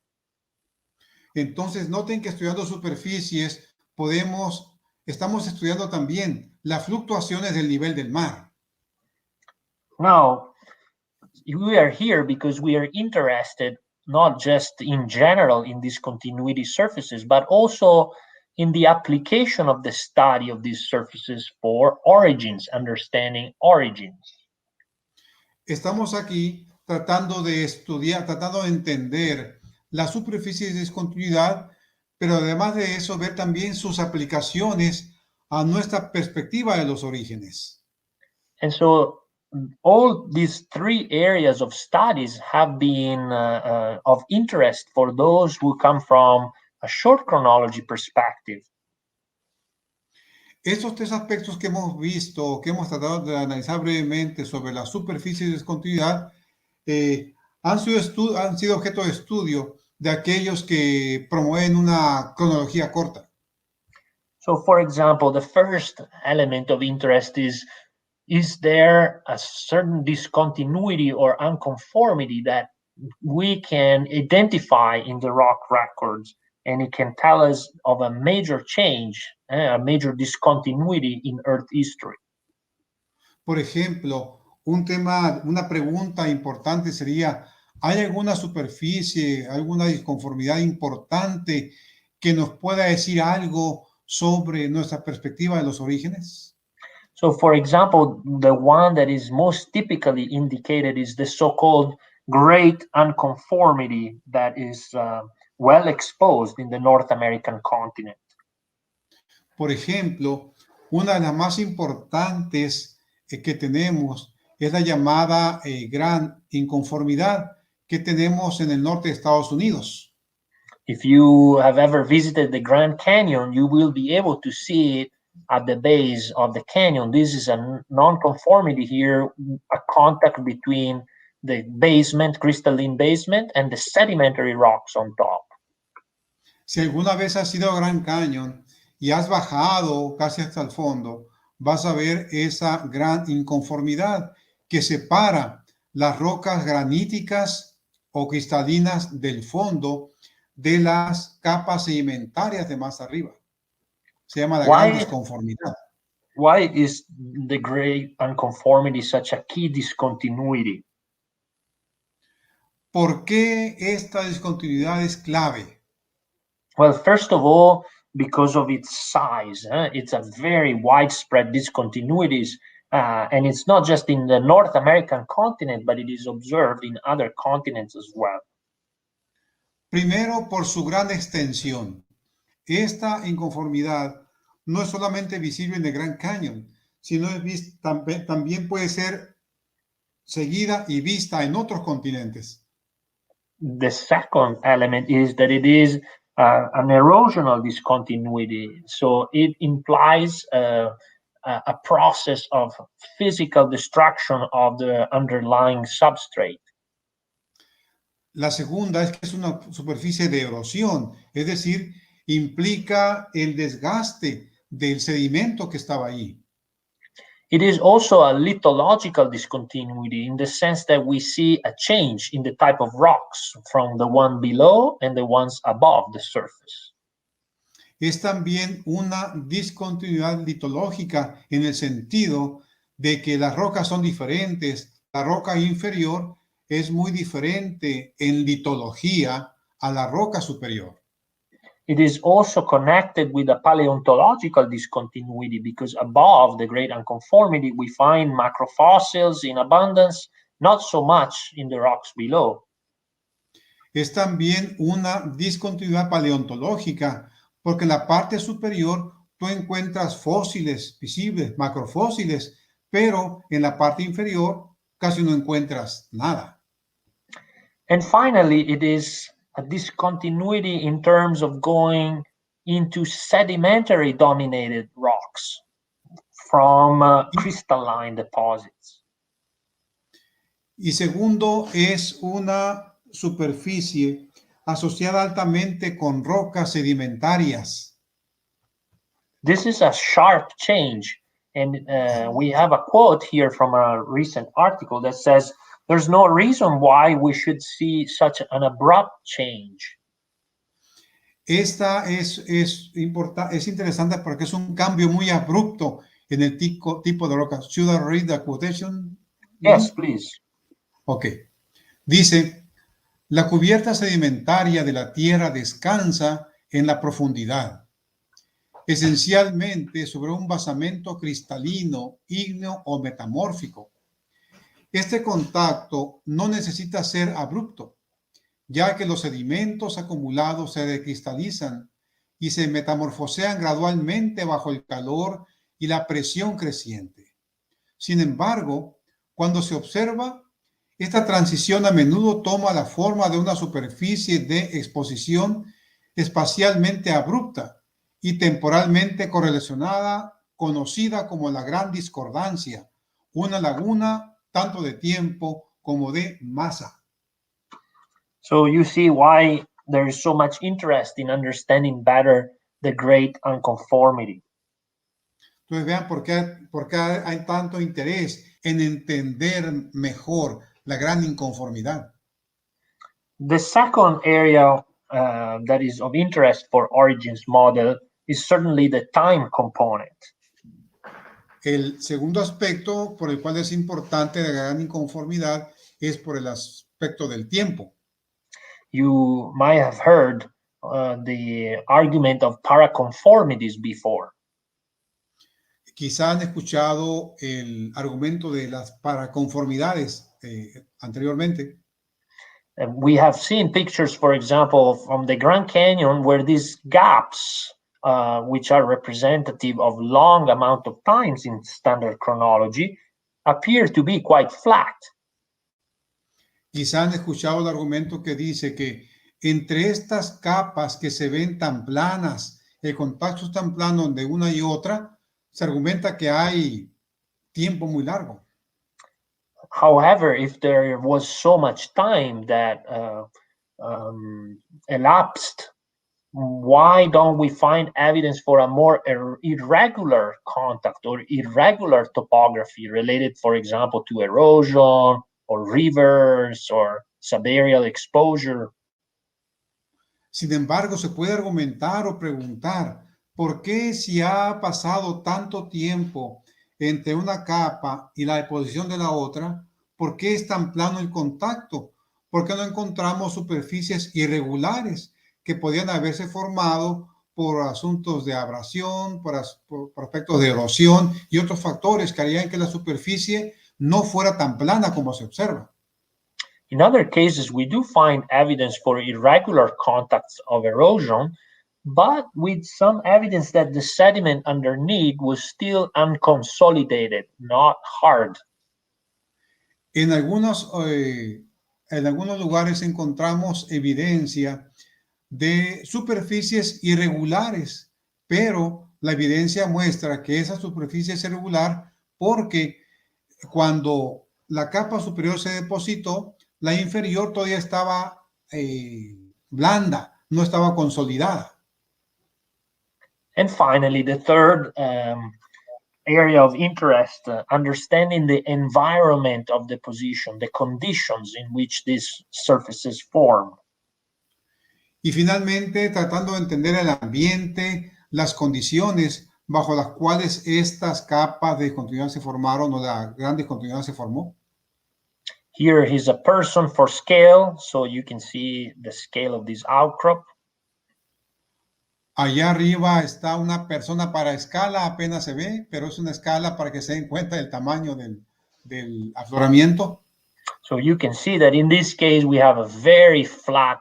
Entonces, noten que estudiando superficies estamos estudiando también las fluctuaciones del nivel del mar. Now, we are here because we are interested not just in general in these continuity surfaces, but also in the application of the study of these surfaces for origins, understanding origins. Estamos aquí tratando de estudiar, tratando de entender la superficie de discontinuidad, pero además de eso, ver también sus aplicaciones a nuestra perspectiva de los orígenes. And so all these three areas of studies have been of interest for those who come from a short chronology perspective. Estos tres aspectos que hemos visto, que hemos tratado de analizar brevemente sobre la superficie de discontinuidad, han sido objeto de estudio de aquellos que promueven una cronología corta. So, for example, the first element of interest is there a certain discontinuity or unconformity that we can identify in the rock records, and it can tell us of a major change, a major discontinuity in Earth history. Por ejemplo, una pregunta importante sería, ¿hay alguna superficie, alguna disconformidad importante que nos pueda decir algo sobre nuestra perspectiva de los orígenes? So, for example, the one that is most typically indicated is the so-called great unconformity that is well exposed in the North American continent. Por ejemplo, una de las más importantes que tenemos es la llamada gran inconformidad que tenemos en el norte de Estados Unidos. If you have ever visited the Grand Canyon, you will be able to see it at the base of the canyon. This is a non-conformity here, a contact between the basement, crystalline basement, and the sedimentary rocks on top. Si alguna vez has ido a Grand Canyon y has bajado casi hasta el fondo, vas a ver esa gran inconformidad que separa las rocas graníticas o cristalinas del fondo de las capas sedimentarias de más arriba. Se llama la gran disconformidad. Why is the great unconformity such a key discontinuity? ¿Por qué esta discontinuidad es clave? Well, first of all, because of its size. It's a very widespread discontinuities, and it's not just in the North American continent, but it is observed in other continents as well. Primero, por su gran extensión. Esta inconformidad no es solamente visible en el Grand Canyon, sino también puede ser seguida y vista en otros continentes. The second element is that it is an erosional discontinuity. So it implies a process of physical destruction of the underlying substrate. La segunda es que es una superficie de erosión, es decir, implica el desgaste del sedimento que estaba allí. It is also a lithological discontinuity in the sense that we see a change in the type of rocks from the one below and the ones above the surface. Es también una discontinuidad litológica en el sentido de que las rocas son diferentes. La roca inferior es muy diferente en litología a la roca superior. It is also connected with a paleontological discontinuity because above the great unconformity, we find macrofossils in abundance, not so much in the rocks below. Es también una discontinuidad paleontológica porque en la parte superior tú encuentras fósiles visibles, macrofósiles, pero en la parte inferior casi no encuentras nada. And finally, it is a discontinuity in terms of going into sedimentary dominated rocks from crystalline deposits. Y segundo, es una superficie asociada altamente con rocas sedimentarias. This is a sharp change. And we have a quote here from a recent article that says, "There's no reason why we should see such an abrupt change." Esta es interesante porque es un cambio muy abrupto en el tipo de rocas. Should I read the quotation? Yes, please. Ok. Dice, la cubierta sedimentaria de la Tierra descansa en la profundidad, esencialmente sobre un basamento cristalino, ígneo o metamórfico. Este contacto no necesita ser abrupto, ya que los sedimentos acumulados se decristalizan y se metamorfosean gradualmente bajo el calor y la presión creciente. Sin embargo, cuando se observa, esta transición a menudo toma la forma de una superficie de exposición espacialmente abrupta y temporalmente correlacionada, conocida como la Gran Discordancia, una laguna tanto de tiempo como de masa. So you see why there is so much interest in understanding better the great unconformity. Entonces vean por qué hay tanto interés en entender mejor la gran inconformidad. The second area that is of interest for Origen's model is certainly the time component. El segundo aspecto por el cual es importante la gran inconformidad es por el aspecto del tiempo. You might have heard the argument of paraconformities before. Quizá han escuchado el argumento de las paraconformidades anteriormente. We have seen pictures, for example, from the Grand Canyon where these gaps, which are representative of long amount of times in standard chronology, appear to be quite flat. Quizá han escuchado el argumento que dice que entre estas capas que se ven tan planas, el contacto es tan plano de una y otra, se argumenta que hay tiempo muy largo. However, if there was so much time that elapsed, why don't we find evidence for a more irregular contact or irregular topography related, for example, to erosion or rivers or subaerial exposure? Sin embargo, se puede argumentar o preguntar ¿por qué si ha pasado tanto tiempo entre una capa y la deposición de la otra, por qué es tan plano el contacto? ¿Por qué no encontramos superficies irregulares que podían haberse formado por asuntos de abrasión, por aspectos de erosión y otros factores que harían que la superficie no fuera tan plana como se observa? In other cases, we do find evidence for irregular contacts of erosion, but with some evidence that the sediment underneath was still unconsolidated, not hard. En algunos lugares encontramos evidencia de superficies irregulares, pero la evidencia muestra que esa superficie es irregular porque cuando la capa superior se depositó, la inferior todavía estaba blanda, no estaba consolidada. And finally, the third area of interest, understanding the environment of deposition, the conditions in which these surfaces form. Y finalmente, tratando de entender el ambiente, las condiciones bajo las cuales estas capas de discontinuidad se formaron o la gran discontinuidad se formó. Here is a person for scale, so you can see the scale of this outcrop. Allá arriba está una persona para escala, apenas se ve, pero es una escala para que se den cuenta del tamaño del afloramiento. So you can see that in this case, we have a very flat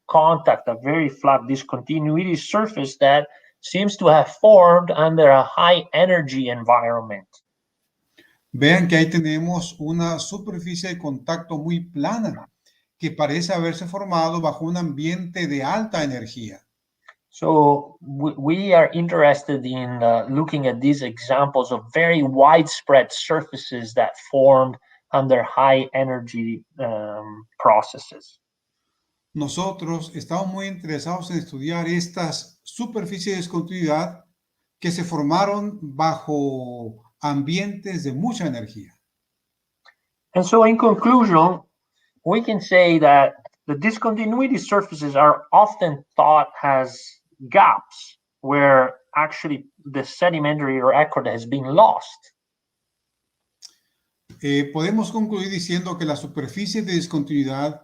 contact, a very flat discontinuity surface that seems to have formed under a high energy environment. Vean que ahí tenemos una superficie de contacto muy plana que parece haberse formado bajo un ambiente de alta energía. So we are interested in looking at these examples of very widespread surfaces that formed under high energy processes. Nosotros estamos muy interesados en estudiar estas superficies de discontinuidad que se formaron bajo ambientes de mucha energía. And so in conclusion, we can say that the discontinuity surfaces are often thought as gaps where actually the sedimentary record has been lost. Podemos concluir diciendo que las superficies de discontinuidad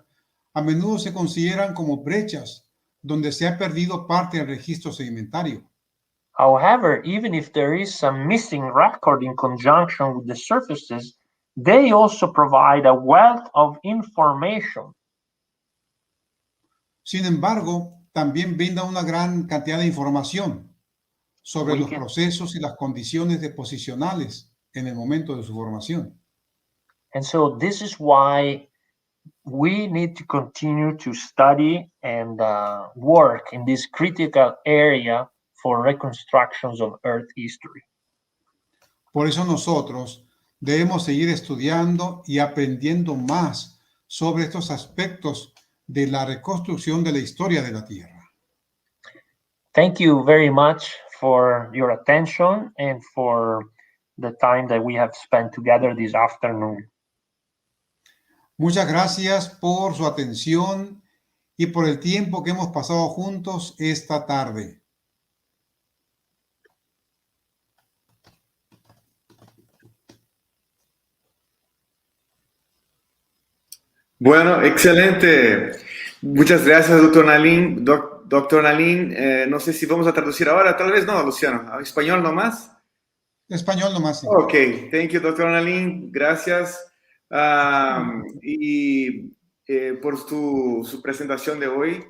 a menudo se consideran como brechas donde se ha perdido parte del registro sedimentario. However, even if there is some missing record in conjunction with the surfaces, they also provide a wealth of information. Sin embargo, también brinda una gran cantidad de información sobre los procesos y las condiciones deposicionales en el momento de su formación. And so this is why we need to continue to study and work in this critical area for reconstructions of Earth history. Por eso nosotros debemos seguir estudiando y aprendiendo más sobre estos aspectos de la reconstrucción de la historia de la Tierra. Thank you very much for your attention and for the time that we have spent together this afternoon. Muchas gracias por su atención y por el tiempo que hemos pasado juntos esta tarde. Bueno, excelente. Muchas gracias, doctor Nalin. Doctor Nalin, no sé si vamos a traducir ahora, tal vez no, Luciano. ¿A español nomás? Español nomás, sí. Ok, thank you, doctor Nalin. Gracias. Por su presentación de hoy.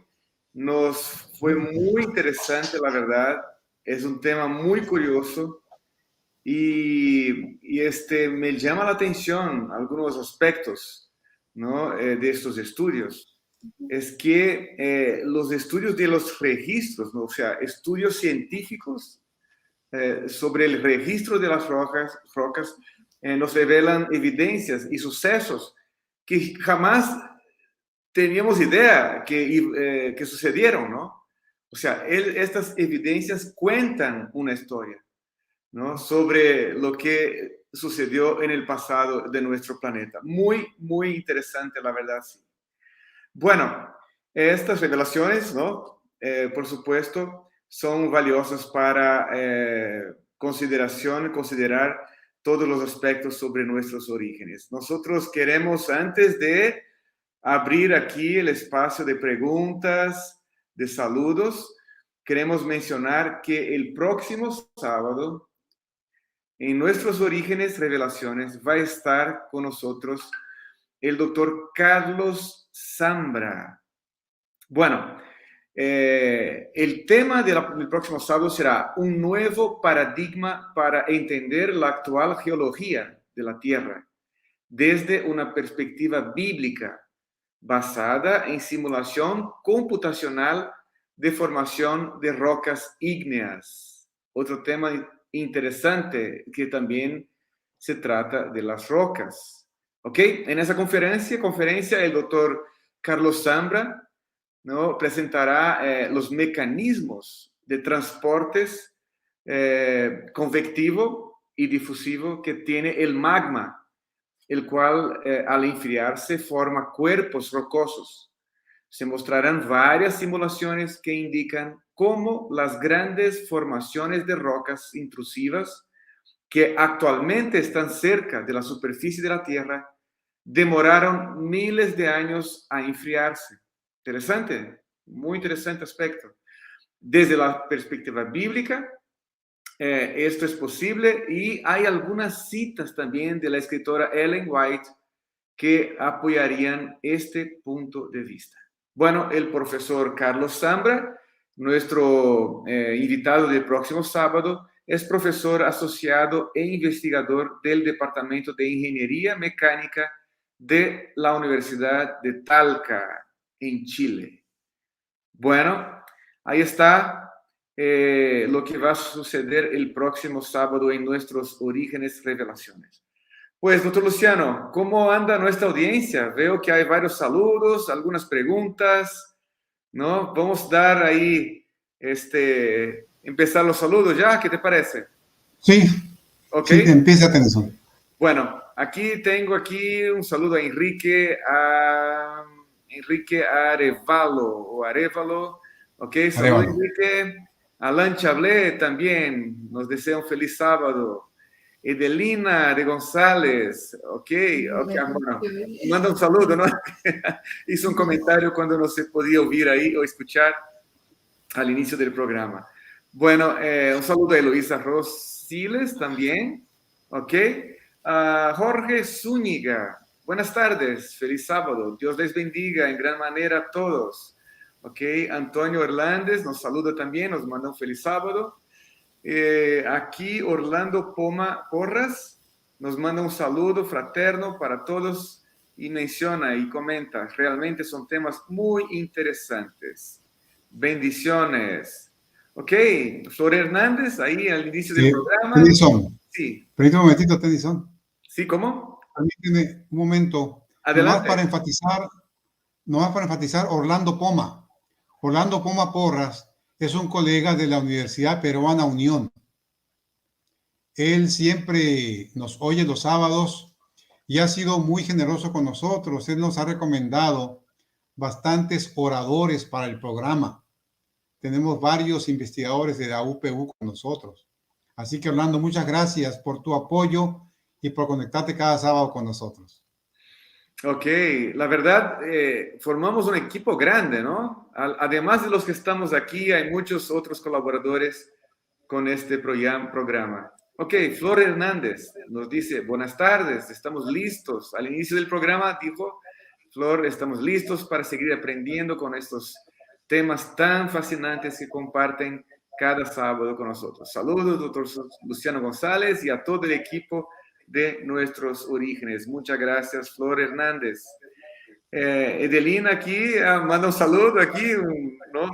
Nos fue muy interesante, la verdad. Es un tema muy curioso y me llama la atención algunos aspectos, ¿no? De estos estudios. Es que los estudios de los registros, ¿no? O sea, estudios científicos sobre el registro de las rocas nos revelan evidencias y sucesos que jamás teníamos idea que sucedieron, ¿no? O sea, estas evidencias cuentan una historia, ¿no? Sobre lo que sucedió en el pasado de nuestro planeta. Muy, muy interesante, la verdad, sí. Bueno, estas revelaciones, ¿no? Por supuesto, son valiosos para considerar todos los aspectos sobre nuestros orígenes. Nosotros queremos, antes de abrir aquí el espacio de preguntas, de saludos, queremos mencionar que el próximo sábado, en nuestros orígenes, revelaciones, va a estar con nosotros el doctor Carlos Zambra. Bueno, el tema del próximo sábado será un nuevo paradigma para entender la actual geología de la Tierra desde una perspectiva bíblica basada en simulación computacional de formación de rocas ígneas. Otro tema interesante que también se trata de las rocas. ¿Ok? En esa conferencia el doctor Carlos Zambra, ¿no?, presentará los mecanismos de transportes convectivo y difusivo que tiene el magma, el cual al enfriarse forma cuerpos rocosos. Se mostrarán varias simulaciones que indican cómo las grandes formaciones de rocas intrusivas que actualmente están cerca de la superficie de la Tierra demoraron miles de años a enfriarse. Interesante, muy interesante aspecto. Desde la perspectiva bíblica, esto es posible y hay algunas citas también de la escritora Ellen White que apoyarían este punto de vista. Bueno, el profesor Carlos Zambra, nuestro invitado del próximo sábado, es profesor asociado e investigador del Departamento de Ingeniería Mecánica de la Universidad de Talca, en Chile. Bueno, ahí está lo que va a suceder el próximo sábado en nuestros orígenes revelaciones. Pues, doctor Luciano, ¿cómo anda nuestra audiencia? Veo que hay varios saludos, algunas preguntas, ¿no? Vamos a dar ahí, empezar los saludos ya, ¿qué te parece? Sí, okay. Sí, empieza, Tennyson. Bueno, tengo un saludo a Enrique Arevalo, ok, saludos Enrique. Alan Chablé también nos desea un feliz sábado. Edelina de González, bueno, manda un saludo, ¿no? Hizo un comentario cuando no se podía oír ahí o escuchar al inicio del programa. Bueno, un saludo a Eloísa Rosiles también, ok. Jorge Zúñiga, buenas tardes, feliz sábado, Dios les bendiga en gran manera a todos. Ok, Antonio Hernández nos saluda también, nos manda un feliz sábado. Aquí Orlando Porras nos manda un saludo fraterno para todos y menciona y comenta, realmente son temas muy interesantes. Bendiciones. Ok, Flor Hernández, ahí al inicio del programa. Tennyson. Sí. Permítame un momentito, Tennyson. Sí, ¿cómo? Permíteme un momento. Adelante. Nomás para enfatizar Orlando Poma. Orlando Poma Porras es un colega de la Universidad Peruana Unión. Él siempre nos oye los sábados y ha sido muy generoso con nosotros. Él nos ha recomendado bastantes oradores para el programa. Tenemos varios investigadores de la UPU con nosotros. Así que, Orlando, muchas gracias por tu apoyo y por conectarte cada sábado con nosotros. Ok, la verdad, formamos un equipo grande, ¿no? Además de los que estamos aquí, hay muchos otros colaboradores con este programa. Ok, Flor Hernández nos dice, buenas tardes, estamos listos. Al inicio del programa dijo, Flor, estamos listos para seguir aprendiendo con estos temas tan fascinantes que comparten cada sábado con nosotros. Saludos, doctor Luciano González, y a todo el equipo de nuestros orígenes. Muchas gracias, Flor Hernández. Edelina aquí manda un saludo aquí, ¿no?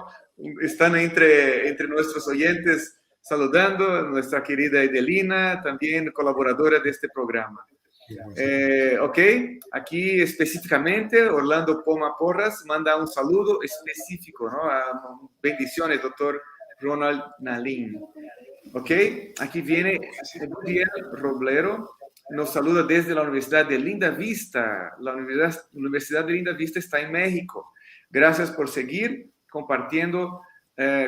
Están entre nuestros oyentes saludando, nuestra querida Edelina, también colaboradora de este programa. Ok, aquí específicamente Orlando Poma Porras manda un saludo específico, ¿no? Bendiciones, doctor Ronald Nalin. Ok, aquí viene Gabriel Roblero, nos saluda desde la Universidad de Linda Vista. La Universidad de Linda Vista está en México. Gracias por seguir compartiendo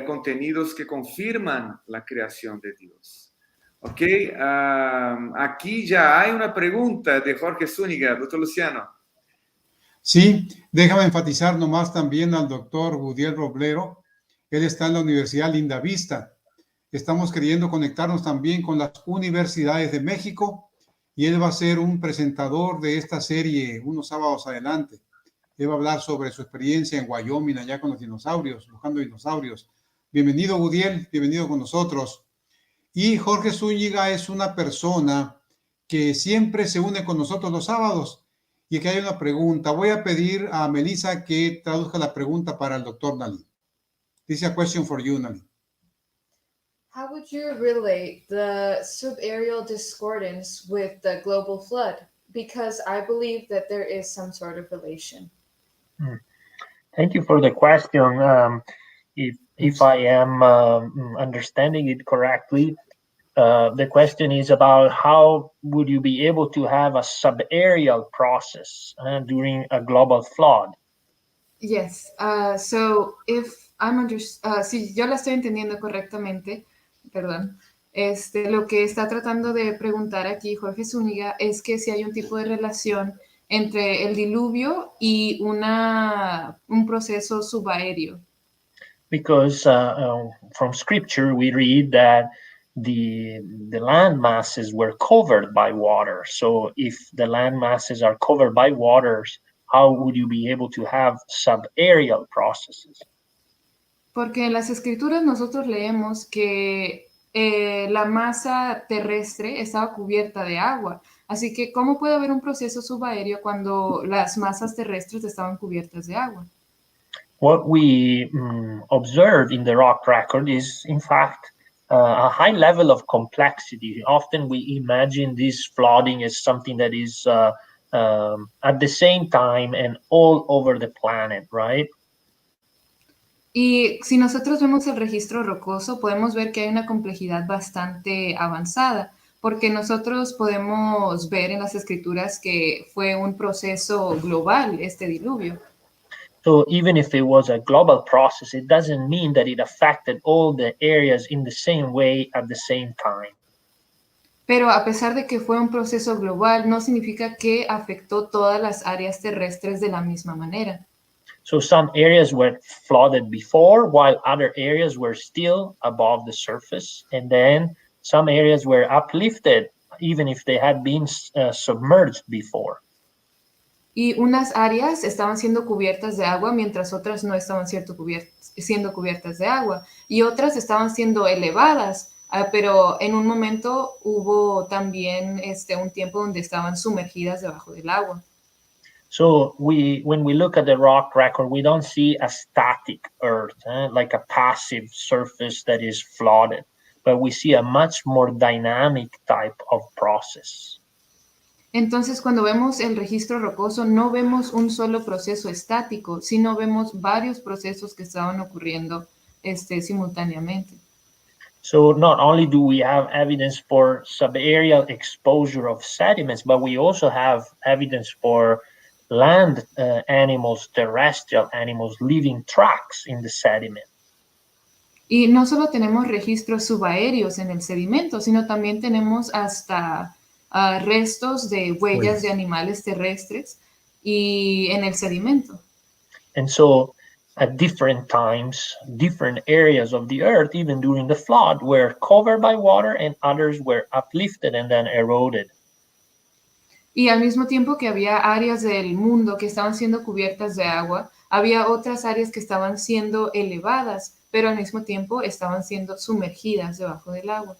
contenidos que confirman la creación de Dios. Ok, aquí ya hay una pregunta de Jorge Zúñiga, doctor Luciano. Sí, déjame enfatizar nomás también al doctor Gudiel Roblero. Él está en la Universidad Linda Vista. Estamos queriendo conectarnos también con las universidades de México y él va a ser un presentador de esta serie unos sábados adelante. Él va a hablar sobre su experiencia en Wyoming, allá con los dinosaurios, buscando dinosaurios. Bienvenido, Gudiel, bienvenido con nosotros. Y Jorge Zúñiga es una persona que siempre se une con nosotros los sábados y que hay una pregunta. Voy a pedir a Melissa que traduzca la pregunta para el doctor Nalin. This is a question for you, Nalin. How would you relate the subaerial discordance with the global flood? Because I believe that there is some sort of relation. Thank you for the question. If I am understanding it correctly, the question is about how would you be able to have a subaerial process during a global flood? Yes. So if I'm si yo la estoy entendiendo correctamente, perdón, lo que está tratando de preguntar aquí Jorge Zúñiga es que si hay un tipo de relación entre el diluvio y un proceso subaéreo. Because from scripture we read that the land masses were covered by water. So if the land masses are covered by waters, how would you be able to have subaerial processes? Porque en las escrituras nosotros leemos que la masa terrestre estaba cubierta de agua. Así que, ¿cómo puede haber un proceso subaéreo cuando las masas terrestres estaban cubiertas de agua? What we observe in the rock record is, in fact, a high level of complexity. Often we imagine this flooding as something that is at the same time and all over the planet, right? Y si nosotros vemos el registro rocoso, podemos ver que hay una complejidad bastante avanzada, porque nosotros podemos ver en las escrituras que fue un proceso global este diluvio. So even if it was a global process, it doesn't mean that it affected all the areas in the same way at the same time. Pero a pesar de que fue un proceso global, no significa que afectó todas las áreas terrestres de la misma manera. So some areas were flooded before, while other areas were still above the surface. And then some areas were uplifted, even if they had been submerged before. Y unas áreas estaban siendo cubiertas de agua, mientras otras no estaban siendo cubiertas de agua. Y otras estaban siendo elevadas, pero en un momento hubo también un tiempo donde estaban sumergidas debajo del agua. So when we look at the rock record, we don't see a static earth, like a passive surface that is flooded, but we see a much more dynamic type of process. Entonces, cuando vemos el registro rocoso, no vemos un solo proceso estático, sino vemos varios procesos que estaban ocurriendo simultáneamente. So not only do we have evidence for subaerial exposure of sediments, but we also have evidence for land animals, terrestrial animals, leaving tracks in the sediment. Y no solo tenemos registros subaéreos en el sedimento, sino también tenemos hasta restos de huellas de animales terrestres y en el sedimento. And so at different times, different areas of the earth, even during the flood, were covered by water and others were uplifted and then eroded. Y al mismo tiempo que había áreas del mundo que estaban siendo cubiertas de agua, había otras áreas que estaban siendo elevadas, pero al mismo tiempo estaban siendo sumergidas debajo del agua.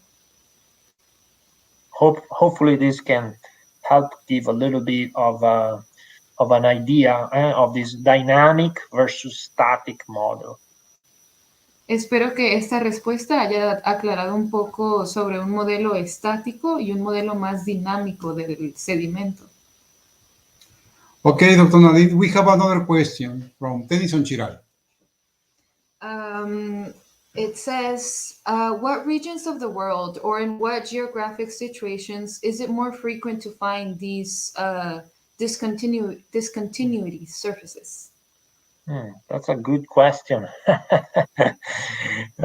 Hopefully this can help give a little bit of an idea of this dynamic versus static model. Espero que esta respuesta haya aclarado un poco sobre un modelo estático y un modelo más dinámico del sedimento. Okay, Dr. Nalin, we have another question from Tennyson Chiral. It says, what regions of the world or in what geographic situations is it more frequent to find these discontinuity surfaces? That's a good question.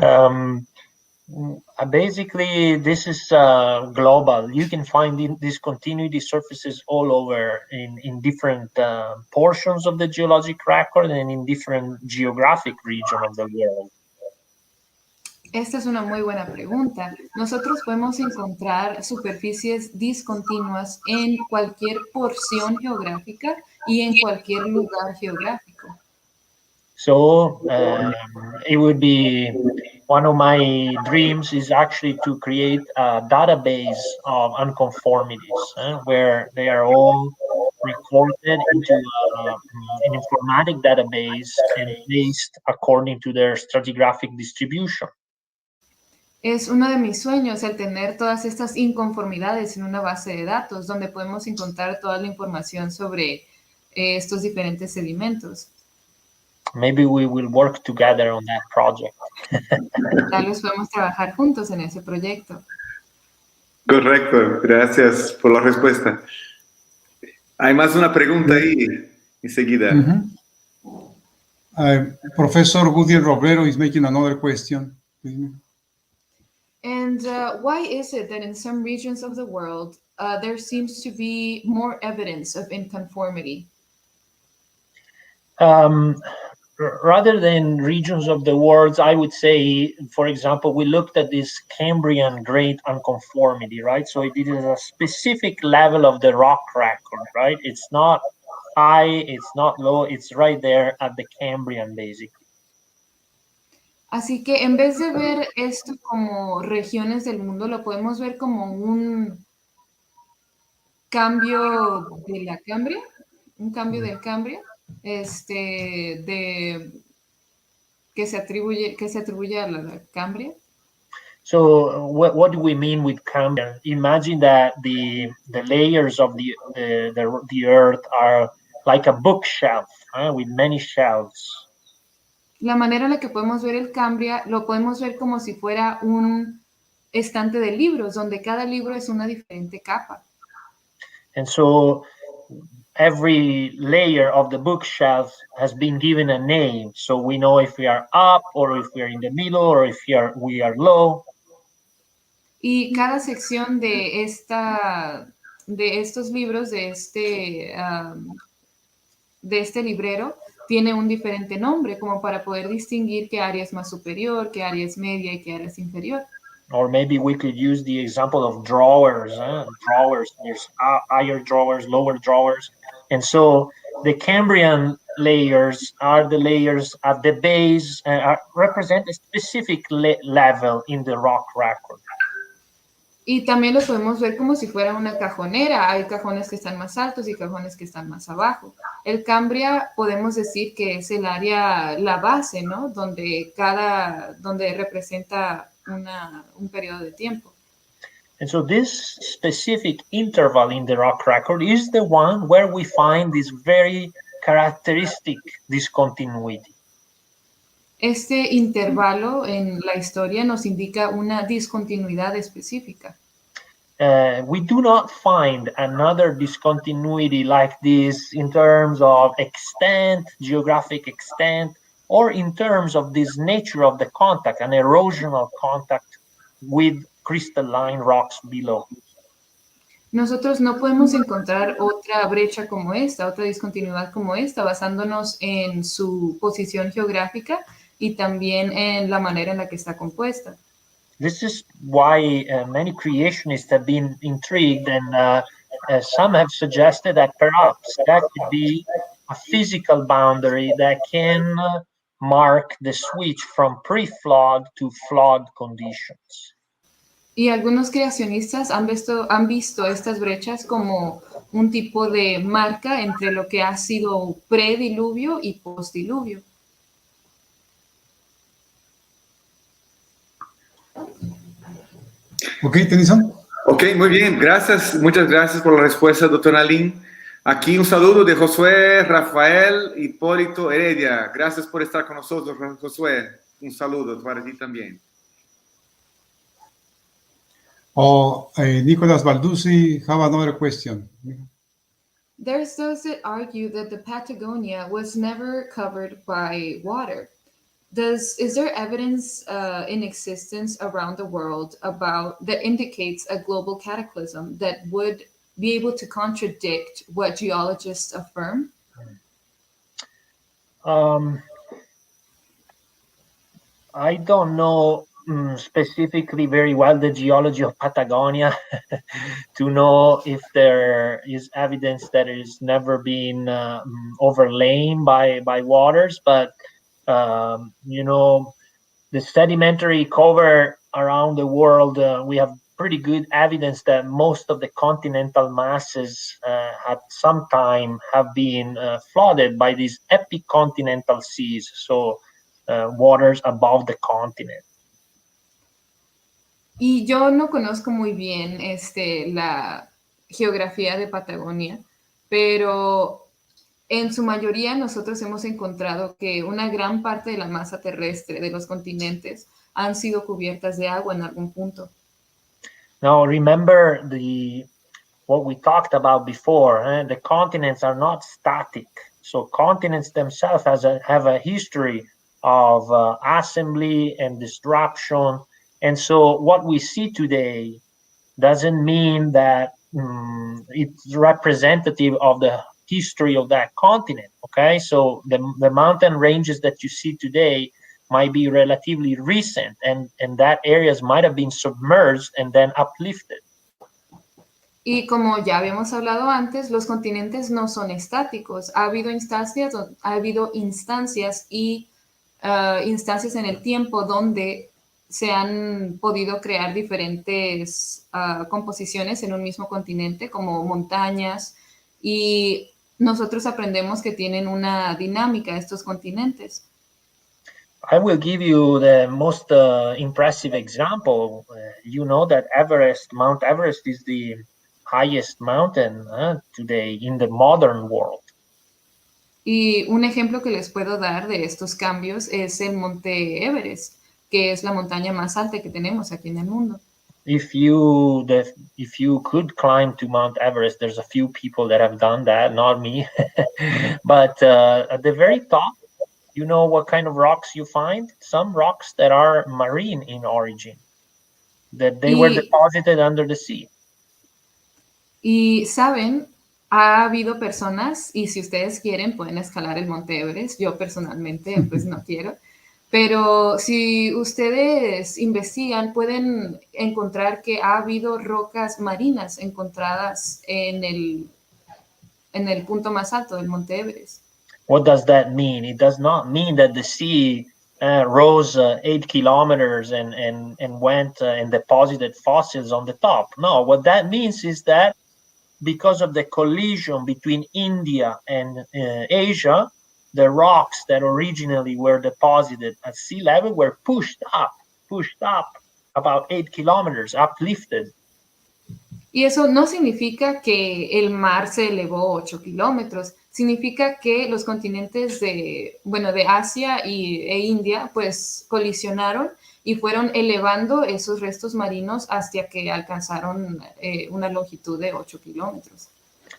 um, Basically, this is global. You can find discontinuity surfaces all over in different portions of the geologic record and in different geographic region of the world. Esta es una muy buena pregunta. Nosotros podemos encontrar superficies discontinuas en cualquier porción geográfica y en cualquier lugar geográfico. So it would be one of my dreams is actually to create a database of unconformities where they are all recorded into an informatic database and placed according to their stratigraphic distribution. Es uno de mis sueños el tener todas estas inconformidades en una base de datos donde podemos encontrar toda la información sobre estos diferentes sedimentos. Maybe we will work together on that project. Tal vez podemos trabajar juntos en ese proyecto. Correcto, gracias por la respuesta. Hay más una pregunta ahí enseguida. Professor Gudil Robledo is making another question. And why is it that in some regions of the world there seems to be more evidence of inconformity? Rather than regions of the world, I would say, for example, we looked at this Cambrian grade unconformity, right? So it is a specific level of the rock record, right? It's not high, it's not low, it's right there at the Cambrian, basically. Así que en vez de ver esto como regiones del mundo, lo podemos ver como un cambio de la Cambria, un cambio del Cambria, que se atribuye a la Cambria. So what do we mean with Cambrian? Imagine that the layers of the earth are like a bookshelf with many shelves. La manera en la que podemos ver el Cambria, lo podemos ver como si fuera un estante de libros, donde cada libro es una diferente capa. And so every layer of the bookshelf has been given a name, so we know if we are up or if we are in the middle or if we are low. Y cada sección de estos libros, de este librero, tiene un diferente nombre, como para poder distinguir qué área es más superior, qué área es media y qué área es inferior. Or maybe we could use the example of drawers. Drawers, there's higher drawers, lower drawers. And so the Cambrian layers are the layers at the base, represent a specific level in the rock record. Y también lo podemos ver como si fuera una cajonera. Hay cajones que están más altos y cajones que están más abajo. El Cambria podemos decir que es el área, la base, ¿no? Donde representa un periodo de tiempo. And so this specific interval in the rock record is the one where we find this very characteristic discontinuity. Este intervalo en la historia nos indica una discontinuidad específica. We do not find another discontinuity like this in terms of extent, geographic extent, or in terms of this nature of the contact, an erosional contact with crystalline rocks below. Nosotros no podemos encontrar otra brecha como esta, otra discontinuidad como esta, basándonos en su posición geográfica y también en la manera en la que está compuesta. This is why many creationists have been intrigued, and some have suggested that perhaps that could be a physical boundary that can mark the switch from pre-flood to flood conditions. Y algunos creacionistas han visto estas brechas como un tipo de marca entre lo que ha sido prediluvio y postdiluvio. Ok, Tennyson. Ok, muy bien, gracias, muchas gracias por la respuesta, doctor Nalin. Aquí un saludo de Josué, Rafael, Hipólito, Heredia. Gracias por estar con nosotros, Josué. Un saludo para ti también. Nicolas Balduzzi have another question. There's those that argue that the Patagonia was never covered by water. Is there evidence in existence around the world about that indicates a global cataclysm that would be able to contradict what geologists affirm? I don't know specifically very well the geology of Patagonia to know if there is evidence that it has never been overlain by waters, but you know, the sedimentary cover around the world, we have pretty good evidence that most of the continental masses at some time have been flooded by these epicontinental seas, so waters above the continent. Y yo no conozco muy bien la geografía de Patagonia, pero en su mayoría nosotros hemos encontrado que una gran parte de la masa terrestre de los continentes han sido cubiertas de agua en algún punto. Now remember what we talked about before. The continents are not static. So continents themselves have a history of assembly and disruption. And so what we see today doesn't mean that it's representative of the history of that continent. Okay, so the mountain ranges that you see today might be relatively recent, and that areas might have been submerged and then uplifted. Y como ya habíamos hablado antes, los continentes no son estáticos. Ha habido instancias en el tiempo donde se han podido crear diferentes composiciones en un mismo continente, como montañas, y nosotros aprendemos que tienen una dinámica estos continentes. I will give you the most impressive example. You know that Mount Everest is the highest mountain today in the modern world. Y un ejemplo que les puedo dar de estos cambios es el Monte Everest, que es la montaña más alta que tenemos aquí en el mundo. If you could climb to Mount Everest, there's a few people that have done that, not me. But at the very top, you know what kind of rocks you find? Some rocks that are marine in origin, that they were deposited under the sea. Y saben, ha habido personas, y si ustedes quieren pueden escalar el Monte Everest. Yo personalmente pues no quiero. Pero si ustedes investigan, pueden encontrar que ha habido rocas marinas encontradas en el punto más alto del Monte Everest. What does that mean? It does not mean that the sea rose 8 kilometers and went and deposited fossils on the top. No, what that means is that because of the collision between India and Asia, the rocks that originally were deposited at sea level were pushed up about 8 kilometers, uplifted. Y eso no significa que el mar se elevó 8 kilómetros, significa que los continentes de Asia e India pues colisionaron y fueron elevando esos restos marinos hasta que alcanzaron una longitud de 8 kilómetros.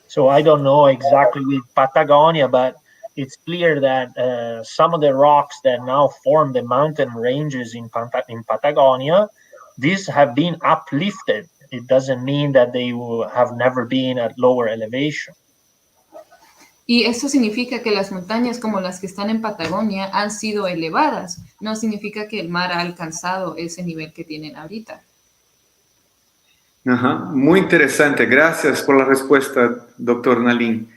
So I don't know exactly with Patagonia, but it's clear that some of the rocks that now form the mountain ranges in Patagonia, these have been uplifted. It doesn't mean that they have never been at lower elevation. Y esto significa que las montañas como las que están en Patagonia han sido elevadas. No significa que el mar ha alcanzado ese nivel que tienen ahorita. Muy interesante. Gracias por la respuesta, doctor Nalin.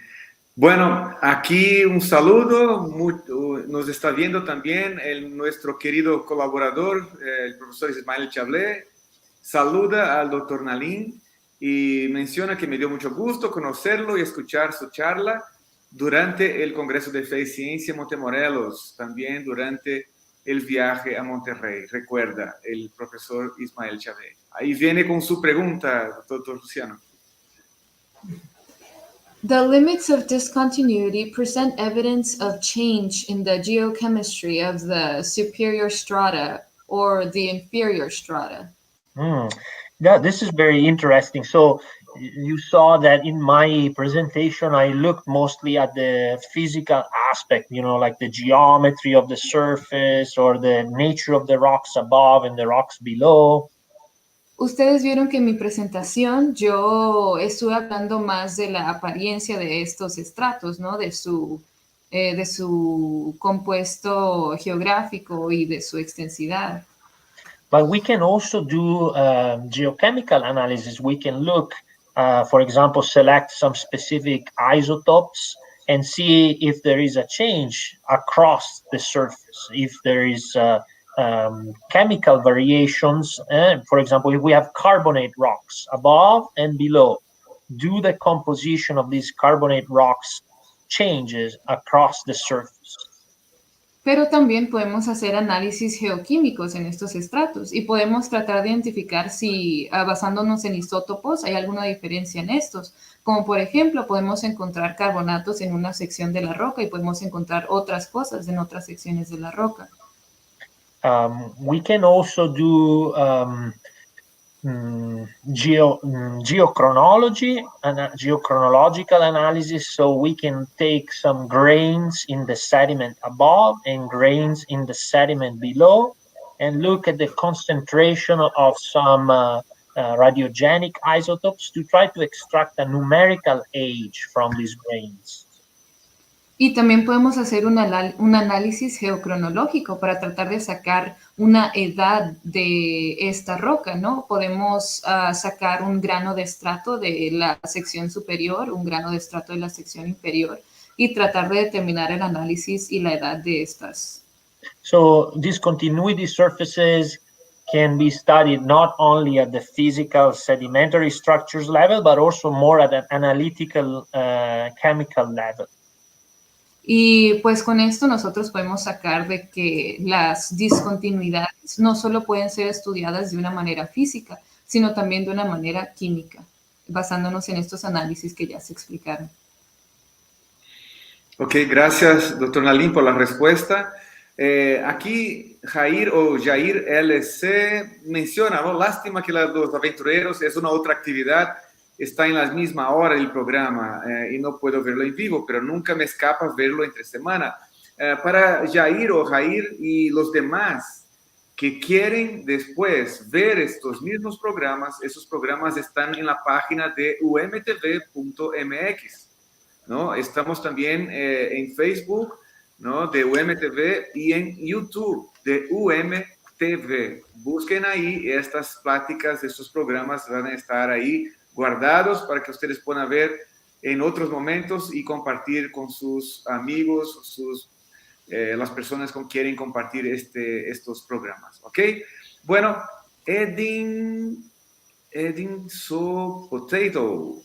Bueno, aquí un saludo. Nos está viendo también nuestro querido colaborador, el profesor Ismael Chablé. Saluda al doctor Nalin y menciona que me dio mucho gusto conocerlo y escuchar su charla durante el Congreso de Fe y Ciencia en Montemorelos, también durante el viaje a Monterrey. Recuerda, el profesor Ismael Chablé. Ahí viene con su pregunta, doctor Luciano. The limits of discontinuity present evidence of change in the geochemistry of the superior strata or the inferior strata. Yeah, this is very interesting. So you saw that in my presentation, I looked mostly at the physical aspect, like the geometry of the surface or the nature of the rocks above and the rocks below. Ustedes vieron que en mi presentación yo estuve hablando más de la apariencia de estos estratos, ¿no? De su compuesto geográfico y de su extensidad. But we can also do geochemical analysis. We can look, for example, select some specific isotopes and see if there is a change across the surface, if there is chemical variations. For example, if we have carbonate rocks above and below, do the composition of these carbonate rocks changes across the surface? Pero también podemos hacer análisis geoquímicos en estos estratos y podemos tratar de identificar si, basándonos en isótopos, hay alguna diferencia en estos. Como por ejemplo, podemos encontrar carbonatos en una sección de la roca y podemos encontrar otras cosas en otras secciones de la roca. We can also do geochronological analysis, so we can take some grains in the sediment above and grains in the sediment below and look at the concentration of some radiogenic isotopes to try to extract a numerical age from these grains. Y también podemos hacer un análisis geocronológico para tratar de sacar una edad de esta roca, ¿no? Podemos sacar un grano de estrato de la sección superior, un grano de estrato de la sección inferior y tratar de determinar el análisis y la edad de estas. So discontinuity surfaces can be studied not only at the physical sedimentary structures level, but also more at an analytical chemical level. Y pues con esto nosotros podemos sacar de que las discontinuidades no solo pueden ser estudiadas de una manera física, sino también de una manera química, basándonos en estos análisis que ya se explicaron. Ok, gracias, doctor Nalin, por la respuesta. Aquí Jair LC menciona, ¿no? Lástima que los aventureros es una otra actividad, está en la misma hora del programa y no puedo verlo en vivo, pero nunca me escapa verlo entre semana. Para Jair y los demás que quieren después ver estos mismos programas, esos programas están en la página de umtv.mx, ¿no? Estamos también en Facebook, ¿no? De UMTV y en YouTube de UMTV. Busquen ahí estas pláticas, estos programas van a estar ahí guardados para que ustedes puedan ver en otros momentos y compartir con sus amigos, las personas con quien quieren compartir estos programas, ¿ok? Bueno, Edin So Potato.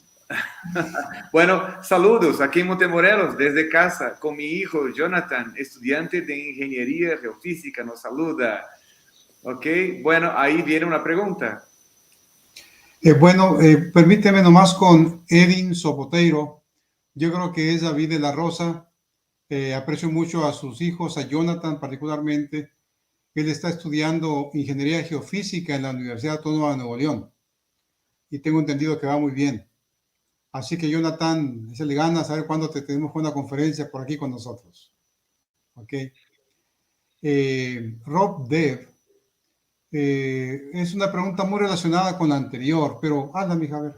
Bueno, saludos aquí en Montemorelos, desde casa, con mi hijo Jonathan, estudiante de Ingeniería Geofísica, nos saluda. Ok, bueno, ahí viene una pregunta. Permíteme nomás con Edin Sopoteiro. Yo creo que es David de la Rosa. Aprecio mucho a sus hijos, a Jonathan particularmente. Él está estudiando Ingeniería Geofísica en la Universidad Autónoma de Nuevo León. Y tengo entendido que va muy bien. Así que Jonathan, se le gana saber cuándo te tenemos una conferencia por aquí con nosotros. Ok. Rob Dev. Es una pregunta muy relacionada con la anterior, pero habla, mija, a ver.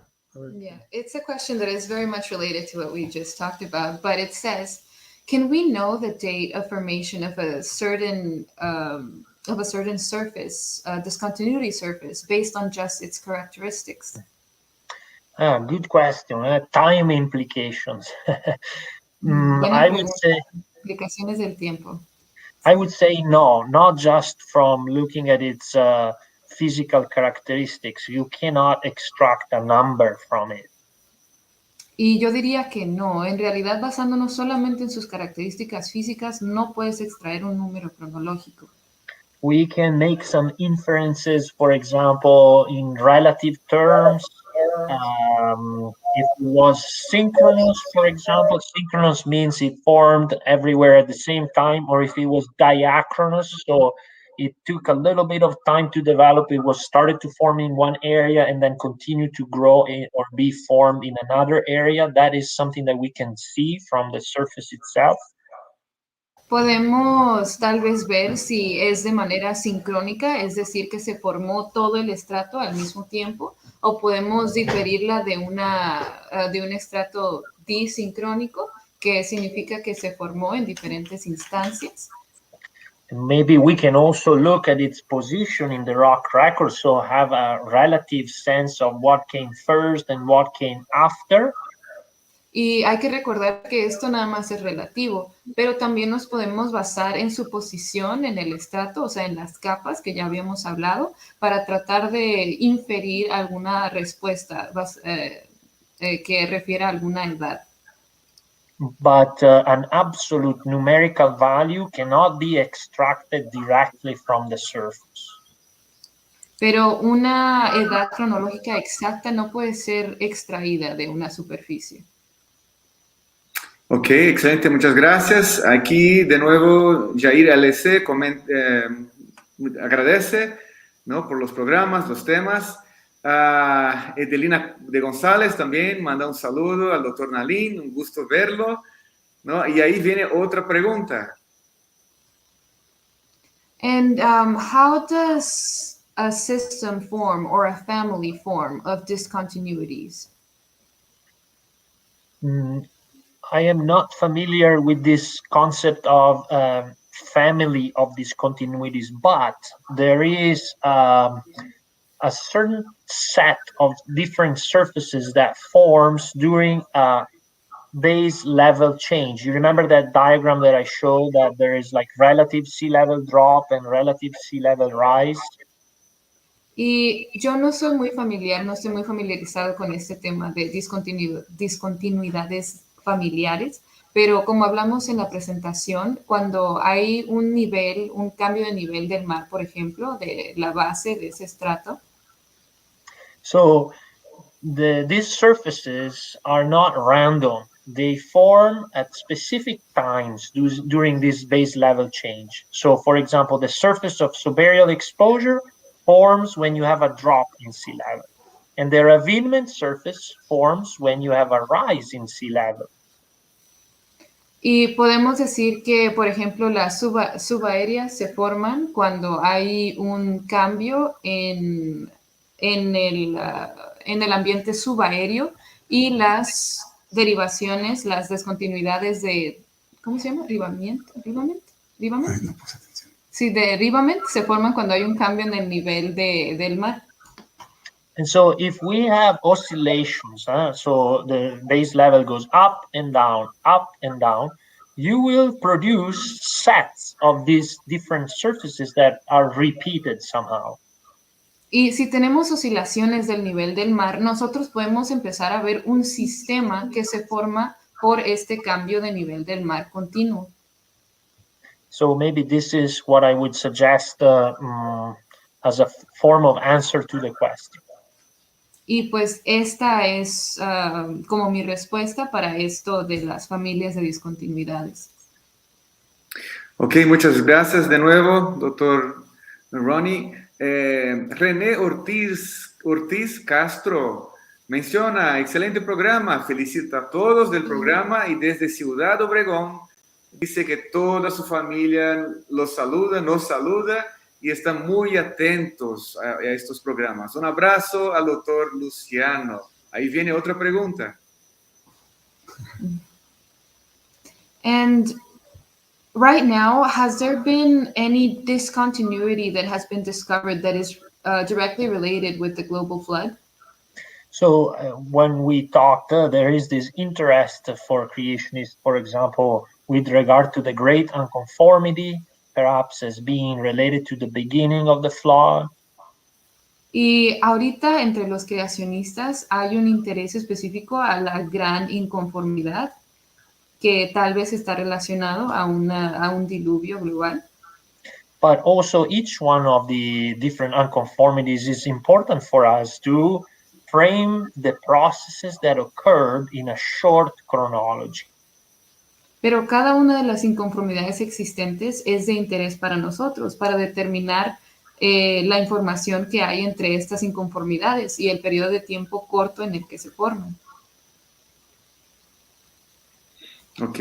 Yeah, it's a question that is very much related to what we just talked about, but it says, can we know the date of formation of a certain surface, discontinuity surface, based on just its characteristics? Good question. Time implications. I would say Implicaciones del tiempo. I would say no, not just from looking at its physical characteristics. You cannot extract a number from it. Y yo diría que no. En realidad, basándonos solamente en sus características físicas, no puedes extraer un número cronológico. We can make some inferences, for example, in relative terms. If it was synchronous, for example, synchronous means it formed everywhere at the same time, or if it was diachronous, so it took a little bit of time to develop. It was started to form in one area and then continue to grow or be formed in another area. That is something that we can see from the surface itself. Podemos tal vez ver si es de manera sincrónica, es decir, que se formó todo el estrato al mismo tiempo, o podemos diferirla de un estrato disincrónico, que significa que se formó en diferentes instancias. Maybe we can also look at its position in the rock record, so have a relative sense of what came first and what came after. Y hay que recordar que esto nada más es relativo, pero también nos podemos basar en su posición en el estrato, o sea, en las capas que ya habíamos hablado, para tratar de inferir alguna respuesta que refiera a alguna edad. But an absolute numerical value cannot be extracted directly from the surface. Pero una edad cronológica exacta no puede ser extraída de una superficie. Ok, excelente, muchas gracias. Aquí de nuevo Jair LC agradece, ¿no?, por los programas, los temas. Edelina de González también manda un saludo al doctor Nalin, un gusto verlo, ¿no? Y ahí viene otra pregunta. And how does a system form or a family form of discontinuities? I am not familiar with this concept of family of discontinuities, but there is a certain set of different surfaces that forms during a base level change. You remember that diagram that I showed, that there is like relative sea level drop and relative sea level rise? Y yo no estoy muy familiarizado con este tema de discontinuidades familiares, pero como hablamos en la presentación, cuando hay un cambio de nivel del mar, por ejemplo, de la base de ese estrato. So these surfaces are not random. They form at specific times during this base level change. So for example, the surface of subaerial exposure forms when you have a drop in sea level. And the ravinem surface forms when you have a rise in sea level. Y podemos decir que, por ejemplo, las subaéreas se forman cuando hay un cambio en el ambiente subaéreo, y las derivaciones, las descontinuidades de, ¿cómo se llama? ¿Ribamiento? Ay, no puse atención. Sí, de ribament se forman cuando hay un cambio en el nivel del mar. And so if we have oscillations, so the base level goes up and down, you will produce sets of these different surfaces that are repeated somehow. Y si tenemos oscilaciones del nivel del mar, nosotros podemos empezar a ver un sistema que se forma por este cambio de nivel del mar continuo. So maybe this is what I would suggest as a form of answer to the question. Y pues esta es como mi respuesta para esto de las familias de discontinuidades. Ok, muchas gracias de nuevo, doctor Ronnie. René Ortiz Castro menciona, excelente programa, felicita a todos del programa y desde Ciudad Obregón dice que toda su familia nos saluda y están muy atentos a estos programas. Un abrazo al doctor Luciano. Ahí viene otra pregunta. And right now, has there been any discontinuity that has been discovered that is directly related with the global flood? So when we talked, there is this interest for creationists, for example, with regard to the great unconformity, perhaps as being related to the beginning of the flood. Y ahorita entre los creacionistas hay un interés específico a la gran inconformidad, que tal vez está relacionado a un diluvio global. But also each one of the different unconformities is important for us to frame the processes that occurred in a short chronology. Pero cada una de las inconformidades existentes es de interés para nosotros, para determinar la información que hay entre estas inconformidades y el periodo de tiempo corto en el que se forman. Ok.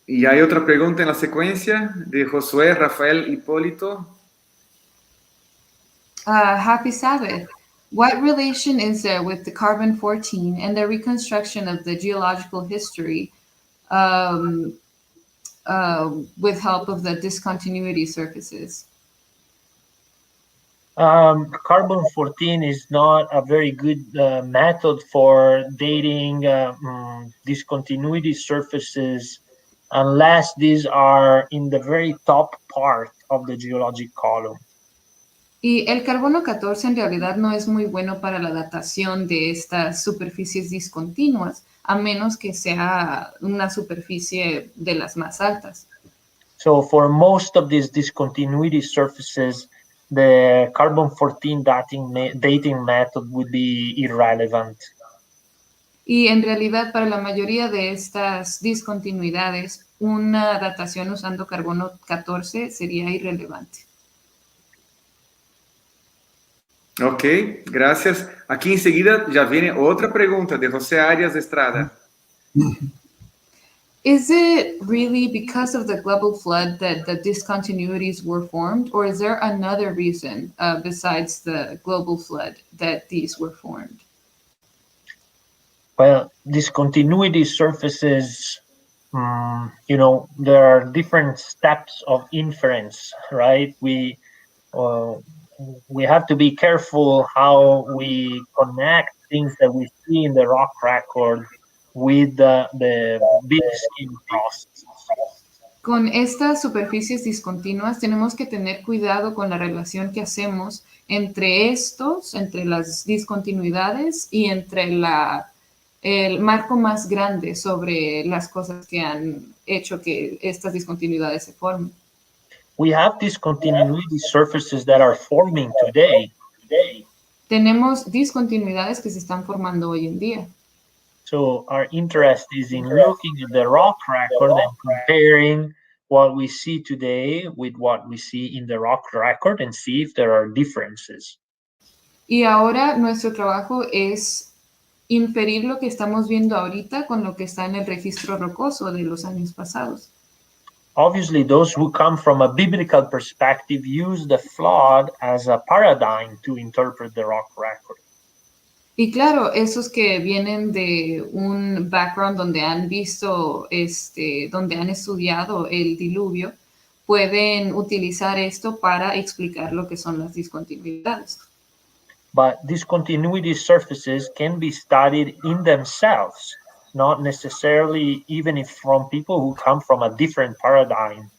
Y hay otra pregunta en la secuencia de Josué Rafael Hipólito. Happy Sabbath. What relation is there with the carbon-14 and the reconstruction of the geological history with help of the discontinuity surfaces? Carbon-14 is not a very good method for dating discontinuity surfaces unless these are in the very top part of the geologic column. Y el carbono 14 en realidad no es muy bueno para la datación de estas superficies discontinuas, a menos que sea una superficie de las más altas. So for most of these discontinuity surfaces, the carbon-14 dating method would be irrelevant. Y en realidad para la mayoría de estas discontinuidades, una datación usando carbono 14 sería irrelevante. Ok, gracias. Aquí enseguida ya viene otra pregunta de José Arias Estrada. Is it really because of the global flood that the discontinuities were formed, or is there another reason besides the global flood that these were formed? Well, discontinuity surfaces, there are different steps of inference, right? We have to be careful how we connect things that we see in the rock record with the big skin process. Con estas superficies discontinuas tenemos que tener cuidado con la relación que hacemos entre las discontinuidades y entre el marco más grande sobre las cosas que han hecho que estas discontinuidades se formen. We have discontinuity surfaces that are forming today. Tenemos discontinuidades que se están formando hoy en día. So our interest is in looking at the rock record and comparing what we see today with what we see in the rock record and see if there are differences. Y ahora nuestro trabajo es inferir lo que estamos viendo ahorita con lo que está en el registro rocoso de los años pasados. Obviously, those who come from a biblical perspective use the flood as a paradigm to interpret the rock record. Y claro, esos que vienen de un background donde han visto, donde han estudiado el diluvio, pueden utilizar esto para explicar lo que son las discontinuidades. But discontinuity surfaces can be studied in themselves, not necessarily even if from people who come from a different paradigm.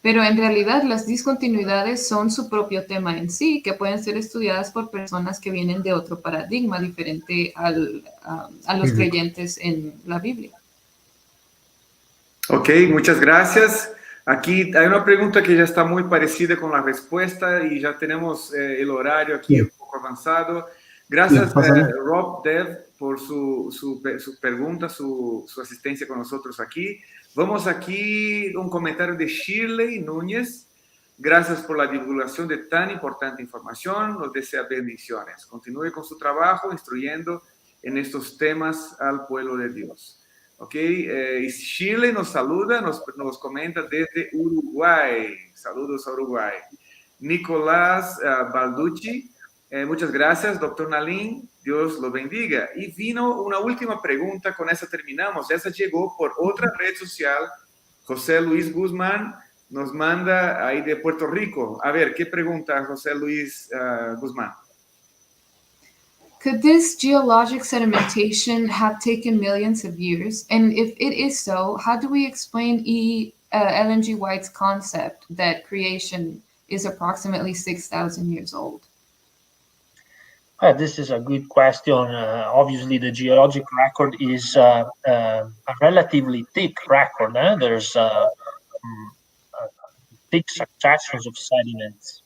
Pero en realidad las discontinuidades son su propio tema en sí, que pueden ser estudiadas por personas que vienen de otro paradigma diferente a los creyentes en la Biblia. Ok, muchas gracias. Aquí hay una pregunta que ya está muy parecida con la respuesta y ya tenemos el horario aquí un poco avanzado. Gracias, Rob Dev, por su pregunta, su asistencia con nosotros aquí. Vamos aquí un comentario de Shirley Núñez. Gracias por la divulgación de tan importante información. Nos desea bendiciones. Continúe con su trabajo instruyendo en estos temas al pueblo de Dios. Ok, y Shirley nos saluda, nos comenta desde Uruguay. Saludos a Uruguay. Nicolás Balducci. Muchas gracias, doctor Nalin. Dios lo bendiga. Y vino una última pregunta, con esa terminamos. Esa llegó por otra red social. José Luis Guzmán nos manda ahí de Puerto Rico. A ver, ¿qué pregunta José Luis Guzmán? Could this geologic sedimentation have taken millions of years? And if it is so, how do we explain Ellen G. White's concept that creation is approximately 6,000 years old? This is a good question. Obviously, the geologic record is a relatively thick record. There's thick successions of sediments.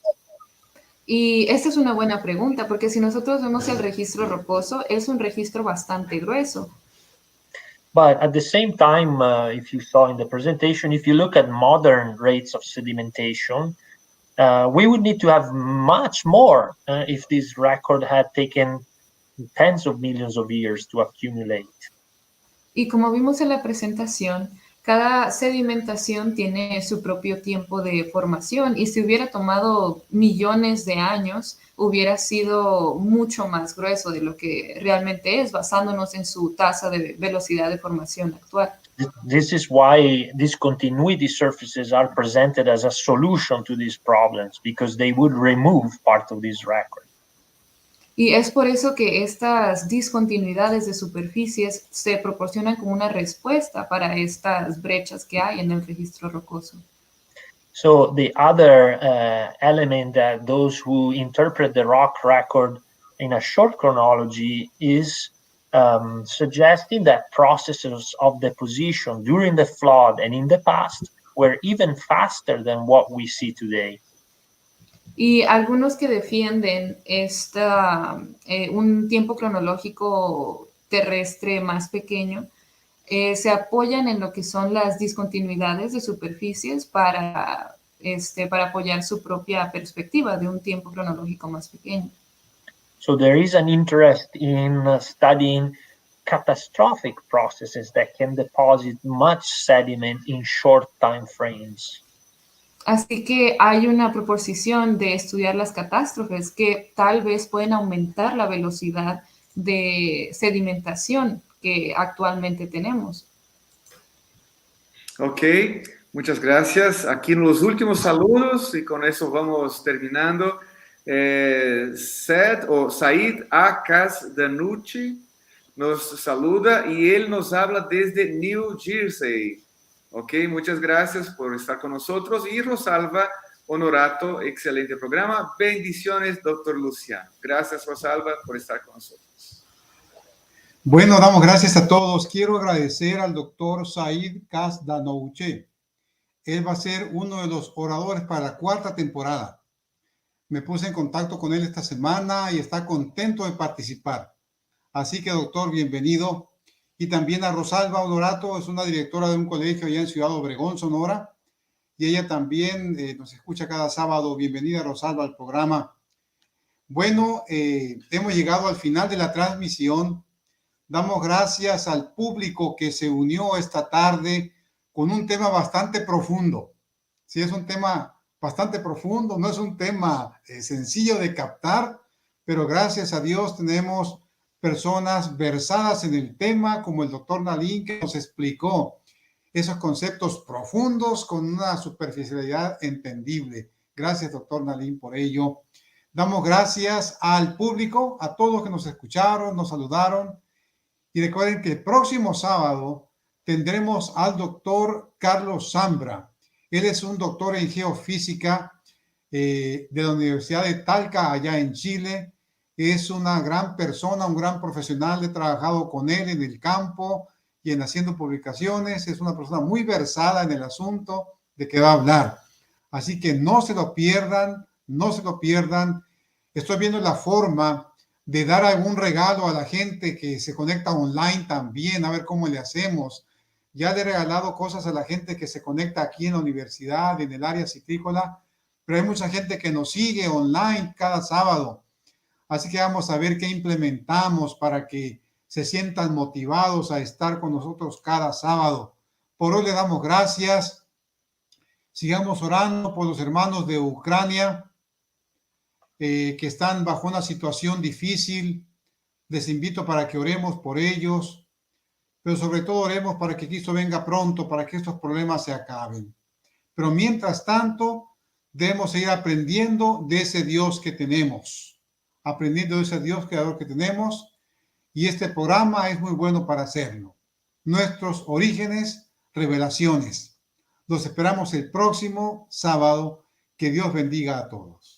Y esta es una buena pregunta, porque si nosotros vemos el registro rocoso, es un registro bastante grueso. But at the same time, if you saw in the presentation, if you look at modern rates of sedimentation, we would need to have much more if this record had taken tens of millions of years to accumulate. Y como vimos en la presentación, cada sedimentación tiene su propio tiempo de formación y si hubiera tomado millones de años, hubiera sido mucho más grueso de lo que realmente es, basándonos en su tasa de velocidad de formación actual. This is why discontinuity surfaces are presented as a solution to these problems, because they would remove part of this record. Y es por eso que estas discontinuidades de superficies se proporcionan como una respuesta para estas brechas que hay en el registro rocoso. So the other element that those who interpret the rock record in a short chronology is suggesting that processes of deposition during the flood and in the past were even faster than what we see today. Y algunos que defienden un tiempo cronológico terrestre más pequeño se apoyan en lo que son las discontinuidades de superficies para apoyar su propia perspectiva de un tiempo cronológico más pequeño. So there is an interest in studying catastrophic processes that can deposit much sediment in short time frames. Así que hay una proposición de estudiar las catástrofes que tal vez pueden aumentar la velocidad de sedimentación que actualmente tenemos. Ok, muchas gracias. Aquí los últimos saludos y con eso vamos terminando. Said Akas Danucci nos saluda y él nos habla desde New Jersey. Ok, muchas gracias por estar con nosotros. Y Rosalba Honorato, excelente programa. Bendiciones, doctor Luciano. Gracias, Rosalba, por estar con nosotros. Bueno, damos gracias a todos. Quiero agradecer al doctor Said Kasdanouche. Él va a ser uno de los oradores para la 4ª temporada. Me puse en contacto con él esta semana y está contento de participar. Así que, doctor, bienvenido. Y también a Rosalba Honorato, es una directora de un colegio allá en Ciudad Obregón, Sonora. Y ella también nos escucha cada sábado. Bienvenida, Rosalba, al programa. Bueno, hemos llegado al final de la transmisión. Damos gracias al público que se unió esta tarde con un tema bastante profundo. Sí, es un tema bastante profundo, no es un tema sencillo de captar, pero gracias a Dios tenemos personas versadas en el tema, como el doctor Nalin, que nos explicó esos conceptos profundos con una superficialidad entendible. Gracias, doctor Nalin, por ello. Damos gracias al público, a todos que nos escucharon, nos saludaron. Y recuerden que el próximo sábado tendremos al doctor Carlos Zambra. Él es un doctor en geofísica de la Universidad de Talca, allá en Chile. Es una gran persona, un gran profesional. He trabajado con él en el campo y en haciendo publicaciones. Es una persona muy versada en el asunto de que va a hablar. Así que no se lo pierdan, no se lo pierdan. Estoy viendo la forma de dar algún regalo a la gente que se conecta online también, a ver cómo le hacemos. Ya le he regalado cosas a la gente que se conecta aquí en la universidad, en el área citrícola, pero hay mucha gente que nos sigue online cada sábado. Así que vamos a ver qué implementamos para que se sientan motivados a estar con nosotros cada sábado. Por hoy le damos gracias. Sigamos orando por los hermanos de Ucrania que están bajo una situación difícil. Les invito para que oremos por ellos, pero sobre todo oremos para que Cristo venga pronto, para que estos problemas se acaben. Pero mientras tanto, debemos seguir aprendiendo de ese Dios que tenemos, aprendiendo de ese Dios creador que tenemos, y este programa es muy bueno para hacerlo. Nuestros orígenes, revelaciones. Los esperamos el próximo sábado. Que Dios bendiga a todos.